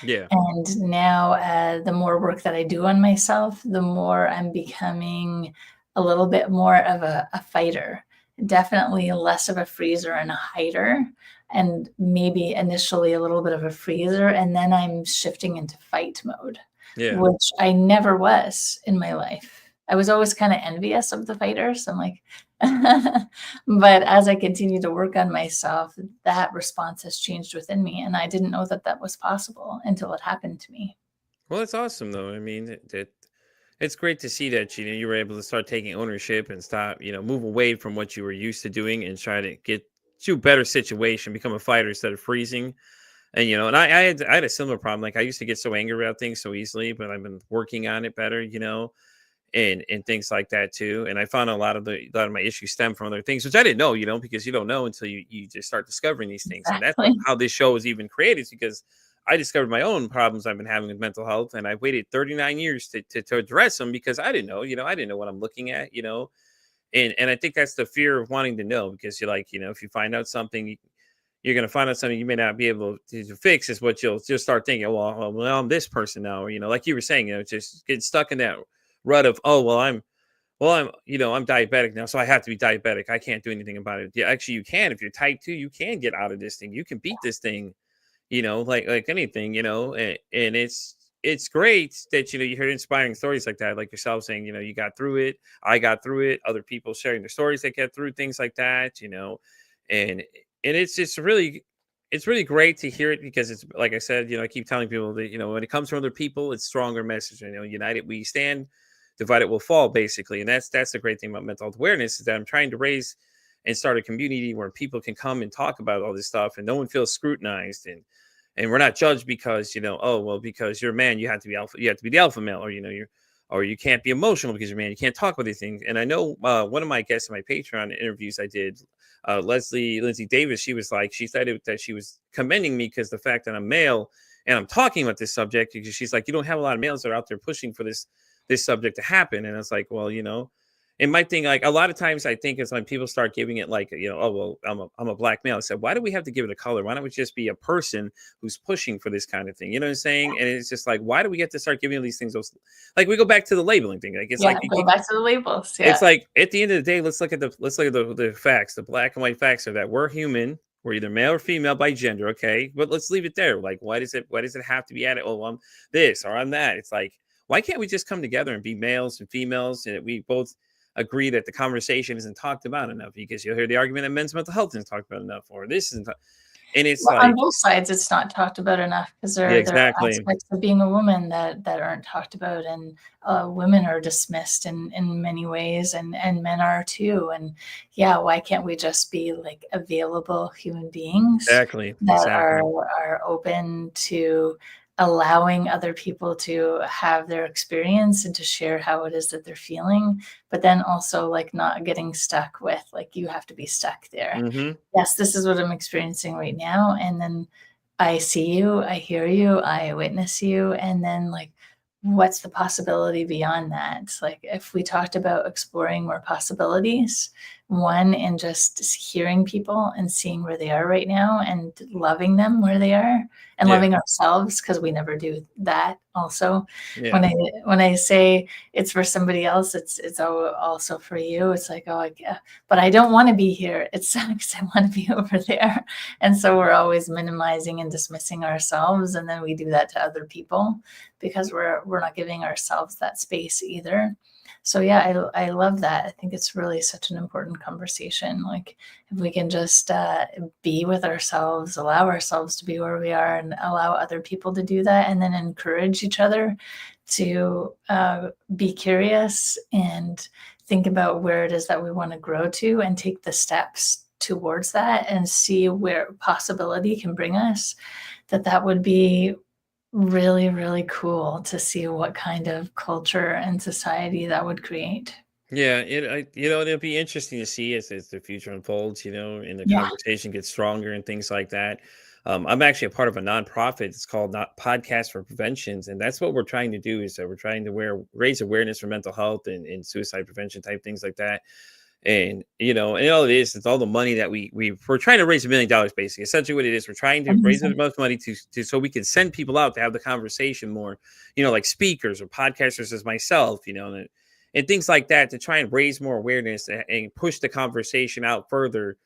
Yeah. And now, the more work that I do on myself, the more I'm becoming a little bit more of a fighter. Definitely less of a freezer and a hider, and maybe initially a little bit of a freezer, and then I'm shifting into fight mode, Yeah. which I never was in my life. I was always kind of envious of the fighters. I'm like, but as I continue to work on myself, that response has changed within me, and I didn't know that that was possible until it happened to me. Well, it's awesome though. I mean, it's great to see that you were able to start taking ownership and stop, move away from what you were used to doing and try to get to a better situation, become a fighter instead of freezing. And and I had a similar problem. Like I used to get so angry about things so easily, but I've been working on it better, and things like that too. And I found a lot of my issues stem from other things, which I didn't know, because you don't know until you just start discovering these things. And that's Exactly. how this show was even created, is because I discovered my own problems I've been having with mental health, and I waited 39 years to address them because I didn't know, I didn't know what I'm looking at, and I think that's the fear of wanting to know, because you're like, if you find out something, you're going to find out something you may not be able to fix, is what you'll just start thinking. Well, I'm this person now, or like you were saying, just get stuck in that rut of, oh, I'm diabetic now, so I have to be diabetic. I can't do anything about it. Yeah, actually, you can. If you're type 2, you can get out of this thing. You can beat this thing, like anything, and it's great that you hear inspiring stories like that, like yourself saying, you got through it. I got through it. Other people sharing their stories that get through things like that, and it's just it's really great to hear it, because it's like I said, I keep telling people that when it comes from other people, it's stronger message. United we stand, divided will fall, basically. And that's the great thing about mental health awareness, is that I'm trying to raise and start a community where people can come and talk about all this stuff, and no one feels scrutinized, and we're not judged because oh well, because you're a man, you have to be the alpha male, or or you can't be emotional because you're a man, you can't talk about these things. And I know one of my guests in my Patreon interviews I did, Leslie Lindsay Davis, she said that she was commending me because the fact that I'm male and I'm talking about this subject, because she's like, you don't have a lot of males that are out there pushing for this subject to happen. And it's like, well, and my thing, like a lot of times I think is when people start giving it like, oh, well, I'm a black male. I said, why do we have to give it a color? Why don't we just be a person who's pushing for this kind of thing? You know what I'm saying? And it's just like, why do we get to start giving these things those, like we go back to the labeling thing. Like it's Yeah, like, go back to the labels. it's Yeah. like at the end of the day, let's look at the facts. The black and white facts are that we're human. We're either male or female by gender, okay? But let's leave it there. Like, why does it have to be added? Oh, I'm this or I'm that. It's like, why can't we just come together and be males and females, and we both agree that the conversation isn't talked about enough? Because you'll hear the argument that men's mental health isn't talked about enough, or this isn't, and it's Well, on like, both sides, it's not talked about enough because yeah, there are exactly, aspects of being a woman that aren't talked about, and women are dismissed in many ways, and men are too. And yeah, why can't we just be like available human beings exactly, that are exactly. are open to allowing other people to have their experience and to share how it is that they're feeling, but then also like not getting stuck with like you have to be stuck there. Mm-hmm. Yes, this is what I'm experiencing right now. And then I see you, I hear you, I witness you. And then, like, what's the possibility beyond that? It's like if we talked about exploring more possibilities, one, in just hearing people and seeing where they are right now and loving them where they are and Yeah, loving ourselves because we never do that also. yeah, When I say it's for somebody else, it's also for you. It's like, oh, yeah, but I don't want to be here. It sucks. I want to be over there. And so we're always minimizing and dismissing ourselves. And then we do that to other people because we're not giving ourselves that space either. So yeah, I love that. I think it's really such an important conversation. Like if we can just be with ourselves, allow ourselves to be where we are, and allow other people to do that, and then encourage each other to be curious and think about where it is that we want to grow to and take the steps towards that and see where possibility can bring us, that would be really, really cool to see what kind of culture and society that would create. Yeah, it'll be interesting to see as the future unfolds, and the Yeah. conversation gets stronger and things like that. I'm actually a part of a nonprofit. It's called Not Podcast for Preventions, and that's what we're trying to do. Is that we're trying to raise awareness for mental health and suicide prevention type things like that. And and all it is, it's all the money that we're trying to raise $1 million, basically. Essentially, what it is, we're trying to raise Amazing. enough money to so we can send people out to have the conversation more, like speakers or podcasters as myself, and things like that, to try and raise more awareness and push the conversation out further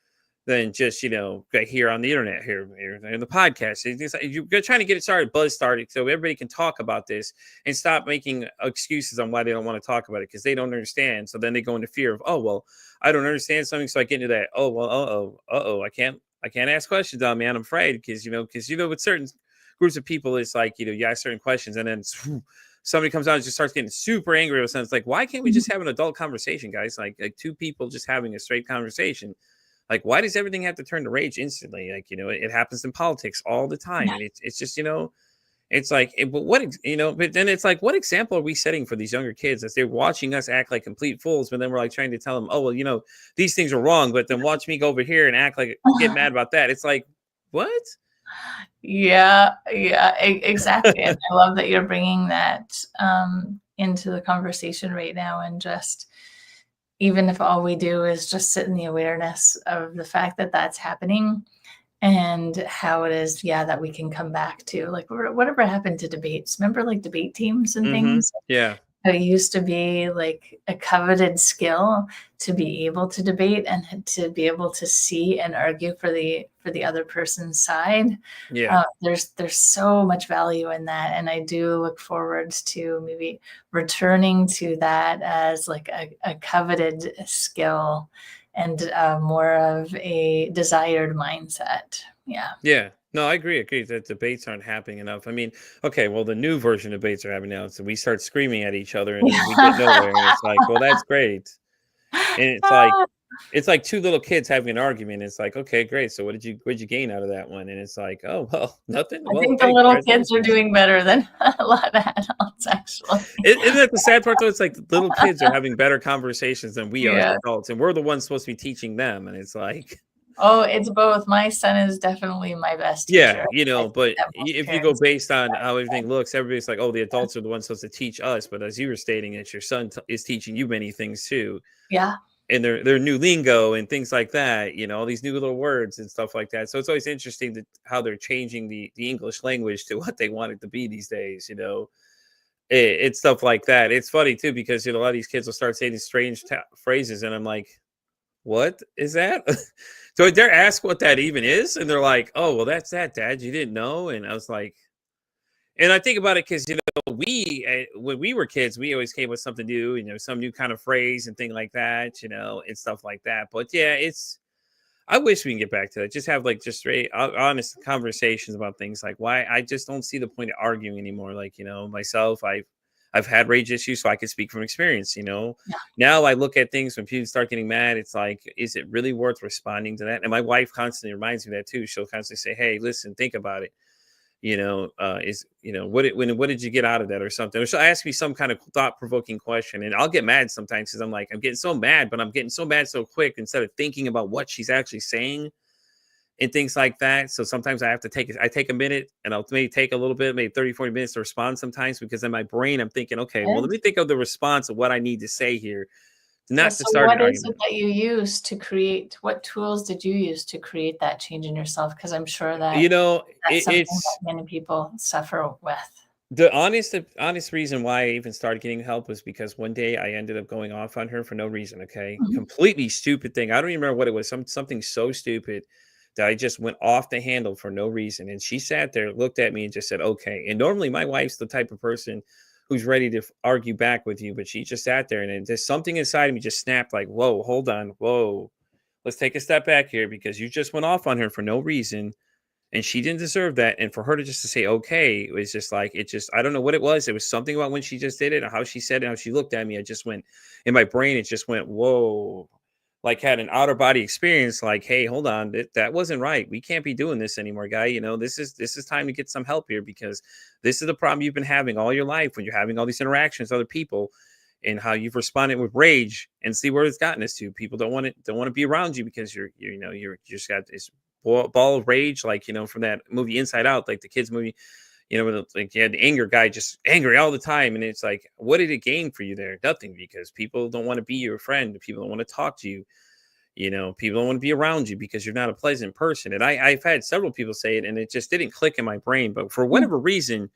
than just right here on the internet, here in the podcast. You're trying to get it started, buzz started, so everybody can talk about this and stop making excuses on why they don't want to talk about it because they don't understand. So then they go into fear of, oh well, I don't understand something, so I get into that. Oh well, I can't ask questions on, man. I'm afraid because with certain groups of people, it's like you ask certain questions and then somebody comes out and just starts getting super angry with something. It's like, why can't we just have an adult conversation, guys? Like two people just having a straight conversation. Like, why does everything have to turn to rage instantly? Like, it happens in politics all the time. Yeah. And it's just, it's like, but then it's like, what example are we setting for these younger kids as they're watching us act like complete fools? But then we're like trying to tell them, oh, well, these things are wrong. But then watch me go over here and act like, get mad about that. It's like, what? Yeah, yeah, exactly. And I love that you're bringing that into the conversation right now, and just even if all we do is just sit in the awareness of the fact that that's happening and how it is, yeah, that we can come back to like whatever happened to debates. Remember, like debate teams and things? Yeah. It used to be like a coveted skill to be able to debate and to be able to see and argue for the other person's side. Yeah. There's so much value in that, and I do look forward to maybe returning to that as like a coveted skill and more of a desired mindset. Yeah. Yeah. No, I agree that debates aren't happening enough. I mean, okay, well, the new version of debates are happening now. So we start screaming at each other and then we get nowhere. And it's like, well, that's great. And it's like two little kids having an argument. It's like, okay, great. So what did you gain out of that one? And it's like, oh well, nothing. I Well, think the okay, little kids are congratulations. doing better than a lot of adults, actually. Isn't that the sad part though? It's like little kids are having better conversations than we are as Yeah. adults, and we're the ones supposed to be teaching them. And it's like, Oh, it's both. My son is definitely my best yeah, teacher. I think but that most if you go parents based on that how way. everything looks, everybody's like, oh, the adults are the ones supposed to teach us. But as you were stating, it's your son is teaching you many things too, Yeah. and their new lingo and things like that. All these new little words and stuff like that. So it's always interesting how they're changing the English language to what they want it to be these days. It's stuff like that. It's funny too because a lot of these kids will start saying these strange phrases, and I'm like, what is that? So I dare ask what that even is, and they're like, "Oh, well, that's that, Dad. You didn't know." And I was like, and I think about it because we when we were kids, we always came with something new, some new kind of phrase and thing like that, and stuff like that. But yeah, I wish we can get back to that. Just have like just straight, honest conversations about things like why I just don't see the point of arguing anymore. Like myself, I've had rage issues, so I can speak from experience. Yeah. Now I look at things when people start getting mad. It's like, is it really worth responding to that? And my wife constantly reminds me of that too. She'll constantly say, "Hey, listen, think about it. What did you get out of that or something?" Or she'll ask me some kind of thought provoking question, and I'll get mad sometimes because I'm like, I'm getting so mad, but I'm getting so mad so quick instead of thinking about what she's actually saying and things like that. So sometimes I take a minute and I'll maybe take a little bit, maybe 30, 40 minutes to respond sometimes because in my brain, I'm thinking, okay, well, let Good. me think of the response of what I need to say here, not to So start an what is it argument. that you use to create what tools did you use to create that change in yourself? Because I'm sure that that's something that It's many people suffer with. the honest reason why I even started getting help was because one day I ended up going off on her for no reason. Okay, Mhm. completely stupid thing. I don't even remember what it was. Something so stupid that I just went off the handle for no reason. And she sat there, looked at me, and just said, "Okay." And normally my wife's the type of person who's ready to argue back with you, but she just sat there, and then just something inside of me just snapped. Like, "Whoa, hold on, whoa, let's take a step back here because you just went off on her for no reason." And she didn't deserve that. And for her to just to say okay, it was just like I don't know what it was. It was something about when she just did it, or how she said it, how she looked at me. I just went in my brain, it just went, whoa. like had an outer body experience, like, hey, hold on, that wasn't right. We can't be doing this anymore, guy. This is time to get some help here, because this is the problem you've been having all your life when you're having all these interactions with other people, and how you've responded with rage, and see where it's gotten us to. People don't want to be around you because you're just got this ball of rage, like, from that movie Inside Out, like the kids movie, where like you had the anger guy just angry all the time. And it's like, what did it gain for you there? Nothing, because people don't want to be your friend. People don't want to talk to you. People don't want to be around you because you're not a pleasant person. And I've had several people say it, and it just didn't click in my brain. But for Mm. whatever reason,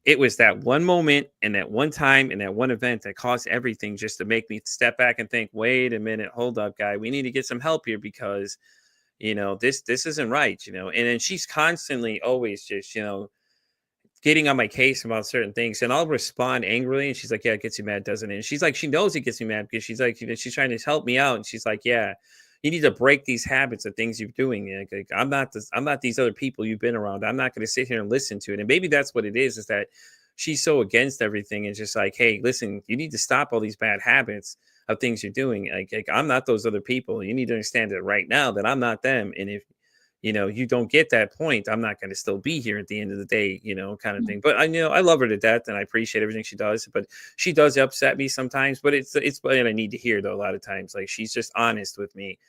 it was that one moment and that one time and that one event that caused everything just to make me step back and think, wait a minute, hold up, guy. We need to get some help here, because, this isn't right. And then she's constantly always just, getting on my case about certain things, and I'll respond angrily, and she's like, "Yeah, it gets you mad, doesn't it?" And she's like, she knows it gets me mad, because she's like, she's trying to help me out, and she's like, "Yeah, you need to break these habits of things you're doing. Like, I'm not these other people you've been around. I'm not going to sit here and listen to it." And maybe that's what it is that she's so against everything. It's just like, hey, listen, you need to stop all these bad habits of things you're doing. Like, I'm not those other people. You need to understand that right now, that I'm not them. And if you don't get that point, I'm not going to still be here at the end of the day, kind of Mm. thing. But I love her to death, and I appreciate everything she does. But she does upset me sometimes. But it's what I need to hear, though. A lot of times, like, she's just honest with me,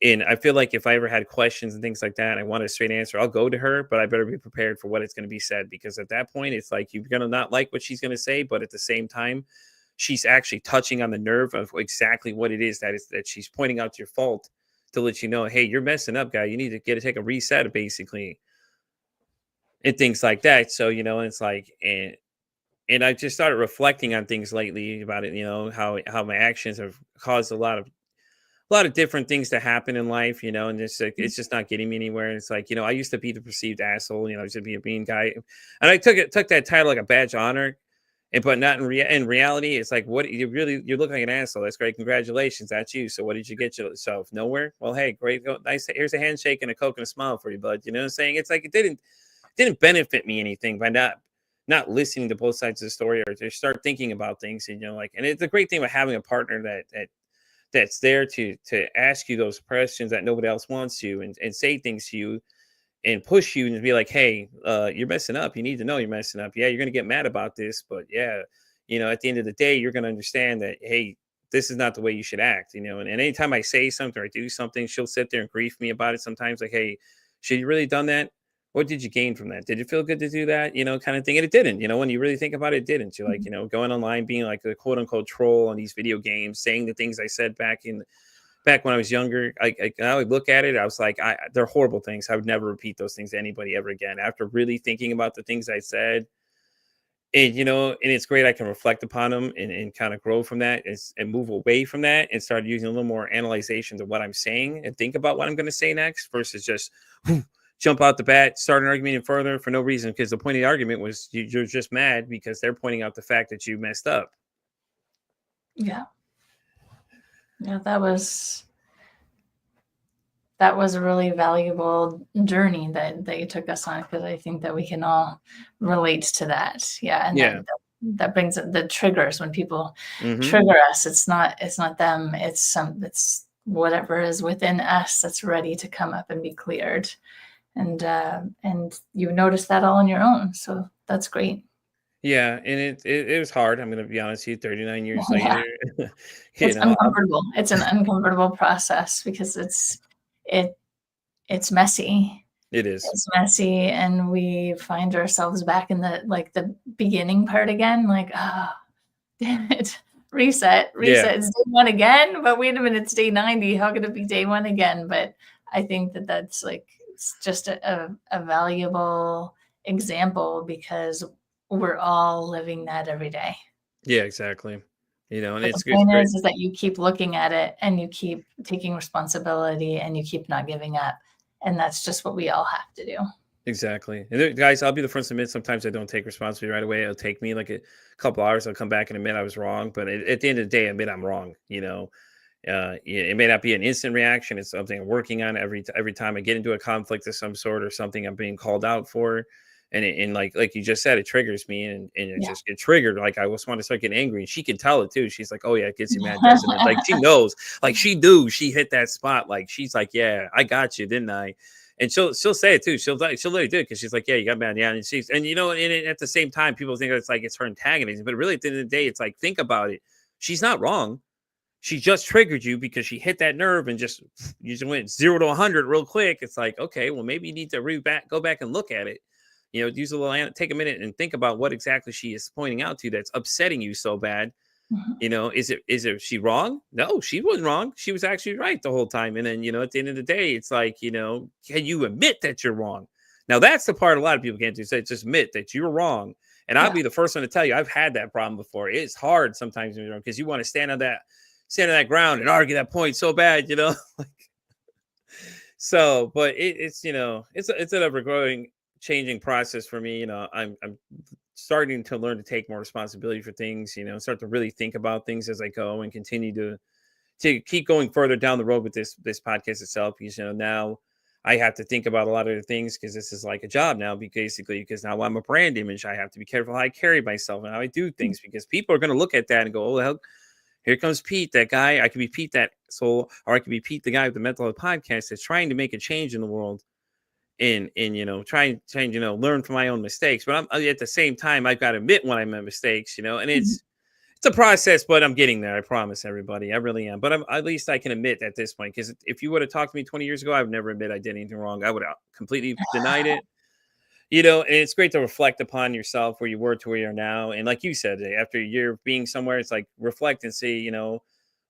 and I feel like if I ever had questions and things like that, and I want a straight answer, I'll go to her. But I better be prepared for what it's going to be said, because at that point, it's like you're going to not like what she's going to say, but at the same time, she's actually touching on the nerve of exactly what it is that she's pointing out your fault, to let you know, hey, you're messing up, guy. You need to take a reset, basically, and things like that. So, and it's like, and I just started reflecting on things lately about it. How my actions have caused a lot of different things to happen in life. And it's like, it's just not getting me anywhere. And it's like, I used to be the perceived asshole. I used to be a mean guy, and I took that title like a badge of honor. And but not in reality, it's like, what you look like an asshole. That's great. Congratulations. That's you. So what did you get yourself? Nowhere? Well, hey, great. Nice. Here's a handshake and a Coke and a smile for you, bud. You know what I'm saying? It's like it didn't benefit me anything by not listening to both sides of the story, or to start thinking about things. And like, and it's a great thing about having a partner that's there to ask you those questions that nobody else wants to, and say things to you, and push you, and be like, hey, you're messing up. You need to know you're messing up. Yeah, you're going to get mad about this, but yeah, at the end of the day, you're going to understand that, hey, this is not the way you should act. And anytime I say something or I do something, she'll sit there and grief me about it sometimes, like, hey, should you really done that? What did you gain from that? Did it feel good to do that? Kind of thing. And it didn't. When you really think about it, it didn't. You're like, Mhm. going online, being like a quote unquote troll on these video games, saying the things I said back when I was younger. I would look at it. I was like, they're horrible things. I would never repeat those things to anybody ever again. After really thinking about the things I said, and and it's great. I can reflect upon them, and kind of grow from that, and move away from that, and start using a little more analyzations of what I'm saying, and think about what I'm going to say next, versus just jump out the bat, start an argument further for no reason. Because the point of the argument was you're just mad because they're pointing out the fact that you messed up. Yeah. Yeah, that was a really valuable journey that you took us on, because I think that we can all relate to that. Yeah, and Yeah. that brings the triggers when people Hmm. trigger us. It's not them. It's whatever is within us that's ready to come up and be cleared. And you notice that all on your own. So that's great. Yeah, and it was hard. I'm gonna be honest with you. 39 years Yeah, later, it's I'm, uncomfortable. It's an uncomfortable process because it it's messy. it is. It's messy, and we find ourselves back in the beginning part again, like, "Ah, damn it. Reset, Yeah, reset. It's day 1 again, but wait a minute, it's day 90. How could it be day 1 again?" But I think that that's, like, it's just a valuable example, because we're all living that every day. yeah, exactly. And But the it's point great. is that you keep looking at it, and you keep taking responsibility, and you keep not giving up, and that's just what we all have to do. Exactly. And guys, I'll be the first to admit, sometimes I don't take responsibility right away. It'll take me like a couple hours. I'll come back and admit I was wrong. But at the end of the day, I admit I'm wrong. Yeah, it may not be an instant reaction. It's something I'm working on every time I get into a conflict of some sort, or something I'm being called out for. And like you just said, it triggers me, and it Yeah. just get triggered. Like I always want to start getting angry, and she can tell it too. She's like, "Oh yeah, it gets you mad, doesn't it?" Like she knows, like she hit that spot. Like she's like, "Yeah, I got you, didn't I?" And she'll say it too. She'll literally do it because she's like, "Yeah, you got mad, yeah." And she's and at the same time, people think it's like it's her antagonism, but really at the end of the day, it's like think about it. She's not wrong. She just triggered you because she hit that nerve and just you just went 0 to 100 real quick. It's like, okay, well, maybe you need to go back and look at it. Use a little, take a minute and think about what exactly she is pointing out to you that's upsetting you so bad. Mhm. Is it she wrong? No, she wasn't wrong. She was actually right the whole time. And then, at the end of the day, it's like, can you admit that you're wrong? Now that's the part a lot of people can't do. So just admit that you're wrong. And I'll Yeah. be the first one to tell you, I've had that problem before. It's hard sometimes because you want to stand on that ground and argue that point so bad, like so. But it's an ever growing, changing process for me. I'm starting to learn to take more responsibility for things. Start to really think about things as I go and continue to keep going further down the road with this podcast itself. Because now I have to think about a lot of the things because this is like a job now, because now I'm a brand image. I have to be careful how I carry myself and how I do things because people are going to look at that and go, "Oh, hell, here comes Pete, that guy. I could be Pete, that soul, or I could be Pete, the guy with the mental health podcast that's trying to make a change in the world and trying learn from my own mistakes. But at the same time, I've got to admit when I make mistakes, and Mhm. it's a process, but I'm getting there. I promise everybody. I really am. But at least I can admit at this point, because if you would have talked to me 20 years ago, I would never admit I did anything wrong. I would have completely denied it. And it's great to reflect upon yourself, where you were to where you are now. And like you said, after a year of being somewhere, it's like reflect and see,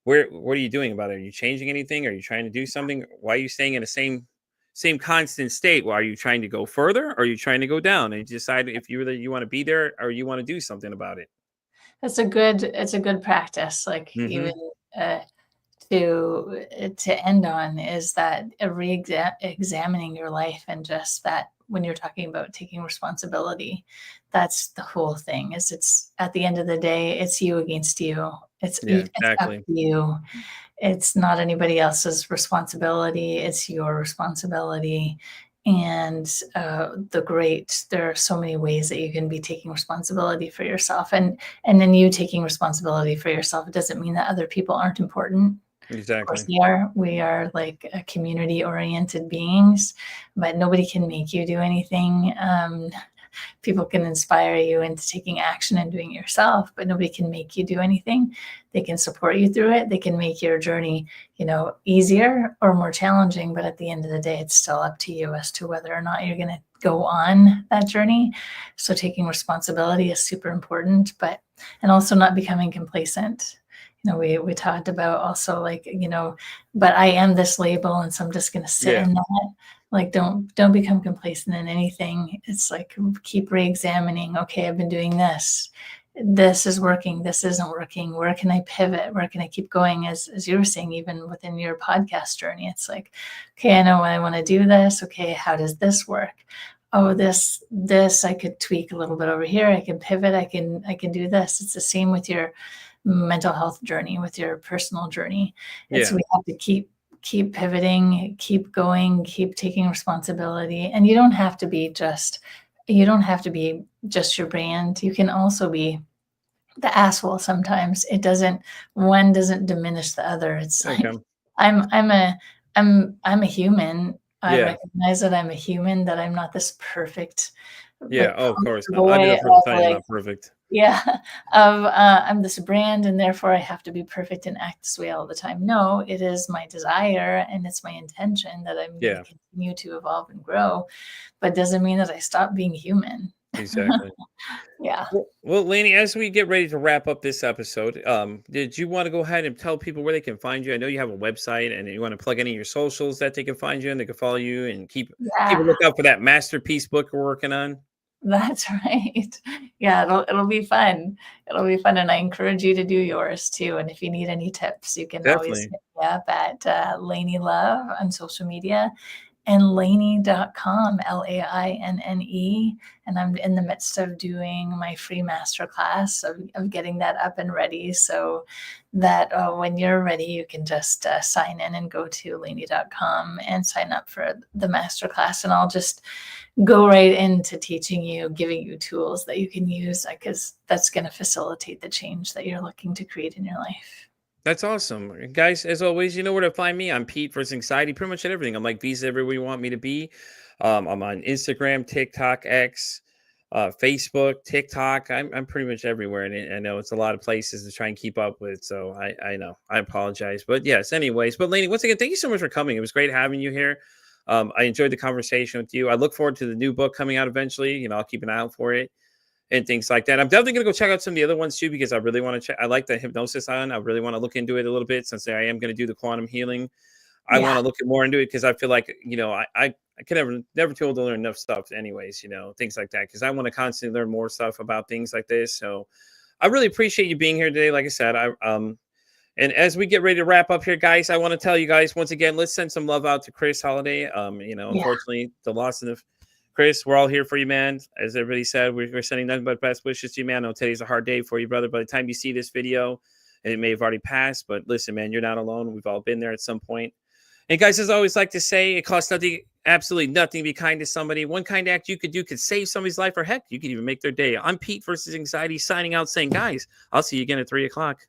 what are you doing about it? Are you changing anything? Are you trying to do something? Why are you staying in the same constant state? Well, are you trying to go further? Or are you trying to go down? And you decide if you want to be there or you want to do something about it. It's a good practice, like, even, Hmm. uh, to end on is that a examining your life, and just that when you're talking about taking responsibility, that's the whole thing, is it's at the end of the day, it's you against you. Yeah, It's up exactly. to you. It's not anybody else's responsibility, it's your responsibility. And there are so many ways that you can be taking responsibility for yourself. And then you taking responsibility for yourself, it doesn't mean that other people aren't important. Of course Exactly. they are. We are like a community oriented beings, but nobody can make you do anything. People can inspire you into taking action and doing it yourself, but nobody can make you do anything. They can support you through it. They can make your journey, easier or more challenging. But at the end of the day, it's still up to you as to whether or not you're going to go on that journey. So taking responsibility is super important, and also not becoming complacent. We talked about also, like, but I am this label, and so I'm just going to sit Yeah. in that. Like, don't become complacent in anything. It's like, keep re-examining. Okay, I've been doing this. This is working. This isn't working. Where can I pivot? Where can I keep going? As you were saying, even within your podcast journey, it's like, okay, I know when I want to do this. Okay, how does this work? Oh, this I could tweak a little bit over here. I can pivot. I can do this. It's the same with your mental health journey, with your personal journey. It's Yeah. We have to keep pivoting, keep going, keep taking responsibility. And you don't have to be just your brand. You can also be the asshole sometimes. One doesn't diminish the other. It's like, Okay. I'm a human. I Yeah. recognize that I'm a human, that I'm not this perfect, Yeah. like, Oh, of course poster not. I'd be boy the first to of, tell you I'm like, not perfect. yeah, I'm this brand, and therefore I have to be perfect and act this way all the time. No, it is my desire and it's my intention that I'm going to Yeah. continue to evolve and grow, but doesn't mean that I stop being human. Exactly. Yeah. Well, Lainey, as we get ready to wrap up this episode, did you want to go ahead and tell people where they can find you? I know you have a website, and you want to plug any of your socials that they can find you and they can follow you and keep a Yeah, lookout for that masterpiece book we're working on. that's right. Yeah, it'll be fun. It'll be fun, and I encourage you to do yours too. And if you need any tips, you can always Definitely. hit me up at Lainey Love on social media, and lainne.com, Lainne. And I'm in the midst of doing my free masterclass of getting that up and ready, so that when you're ready, you can just sign in and go to lainne.com and sign up for the masterclass. And I'll just go right into teaching you, giving you tools that you can use, because that's going to facilitate the change that you're looking to create in your life. That's awesome. Guys, as always, you know where to find me. I'm Pete versus Anxiety, pretty much at everything. I'm like Visa everywhere you want me to be. I'm on Instagram, TikTok, X, Facebook, TikTok. I'm pretty much everywhere. And I know it's a lot of places to try and keep up with. So I know. I apologize. But yes, anyways. But Lainey, once again, thank you so much for coming. It was great having you here. I enjoyed the conversation with you. I look forward to the new book coming out eventually. You know, I'll keep an eye out for it and things like that. I'm definitely going to go check out some of the other ones too, because I really want to check. I like the hypnosis on. I really want to look into it a little bit, since I am going to do the quantum healing. I want Yeah. to look more into it, because I feel like, I can never too old to learn enough stuff anyways, things like that. Cause I want to constantly learn more stuff about things like this. So I really appreciate you being here today. Like I said, and as we get ready to wrap up here, guys, I want to tell you guys once again, let's send some love out to Chris Holiday. Yeah. Unfortunately, the loss of Chris, we're all here for you, man. As everybody said, we're sending nothing but best wishes to you, man. I know today's a hard day for you, brother. By the time you see this video, and it may have already passed, but listen, man, you're not alone. We've all been there at some point. And guys, as I always like to say, it costs nothing, absolutely nothing to be kind to somebody. One kind act you could do could save somebody's life, or heck, you could even make their day. I'm Pete versus Anxiety, signing out saying, guys, I'll see you again at 3 o'clock.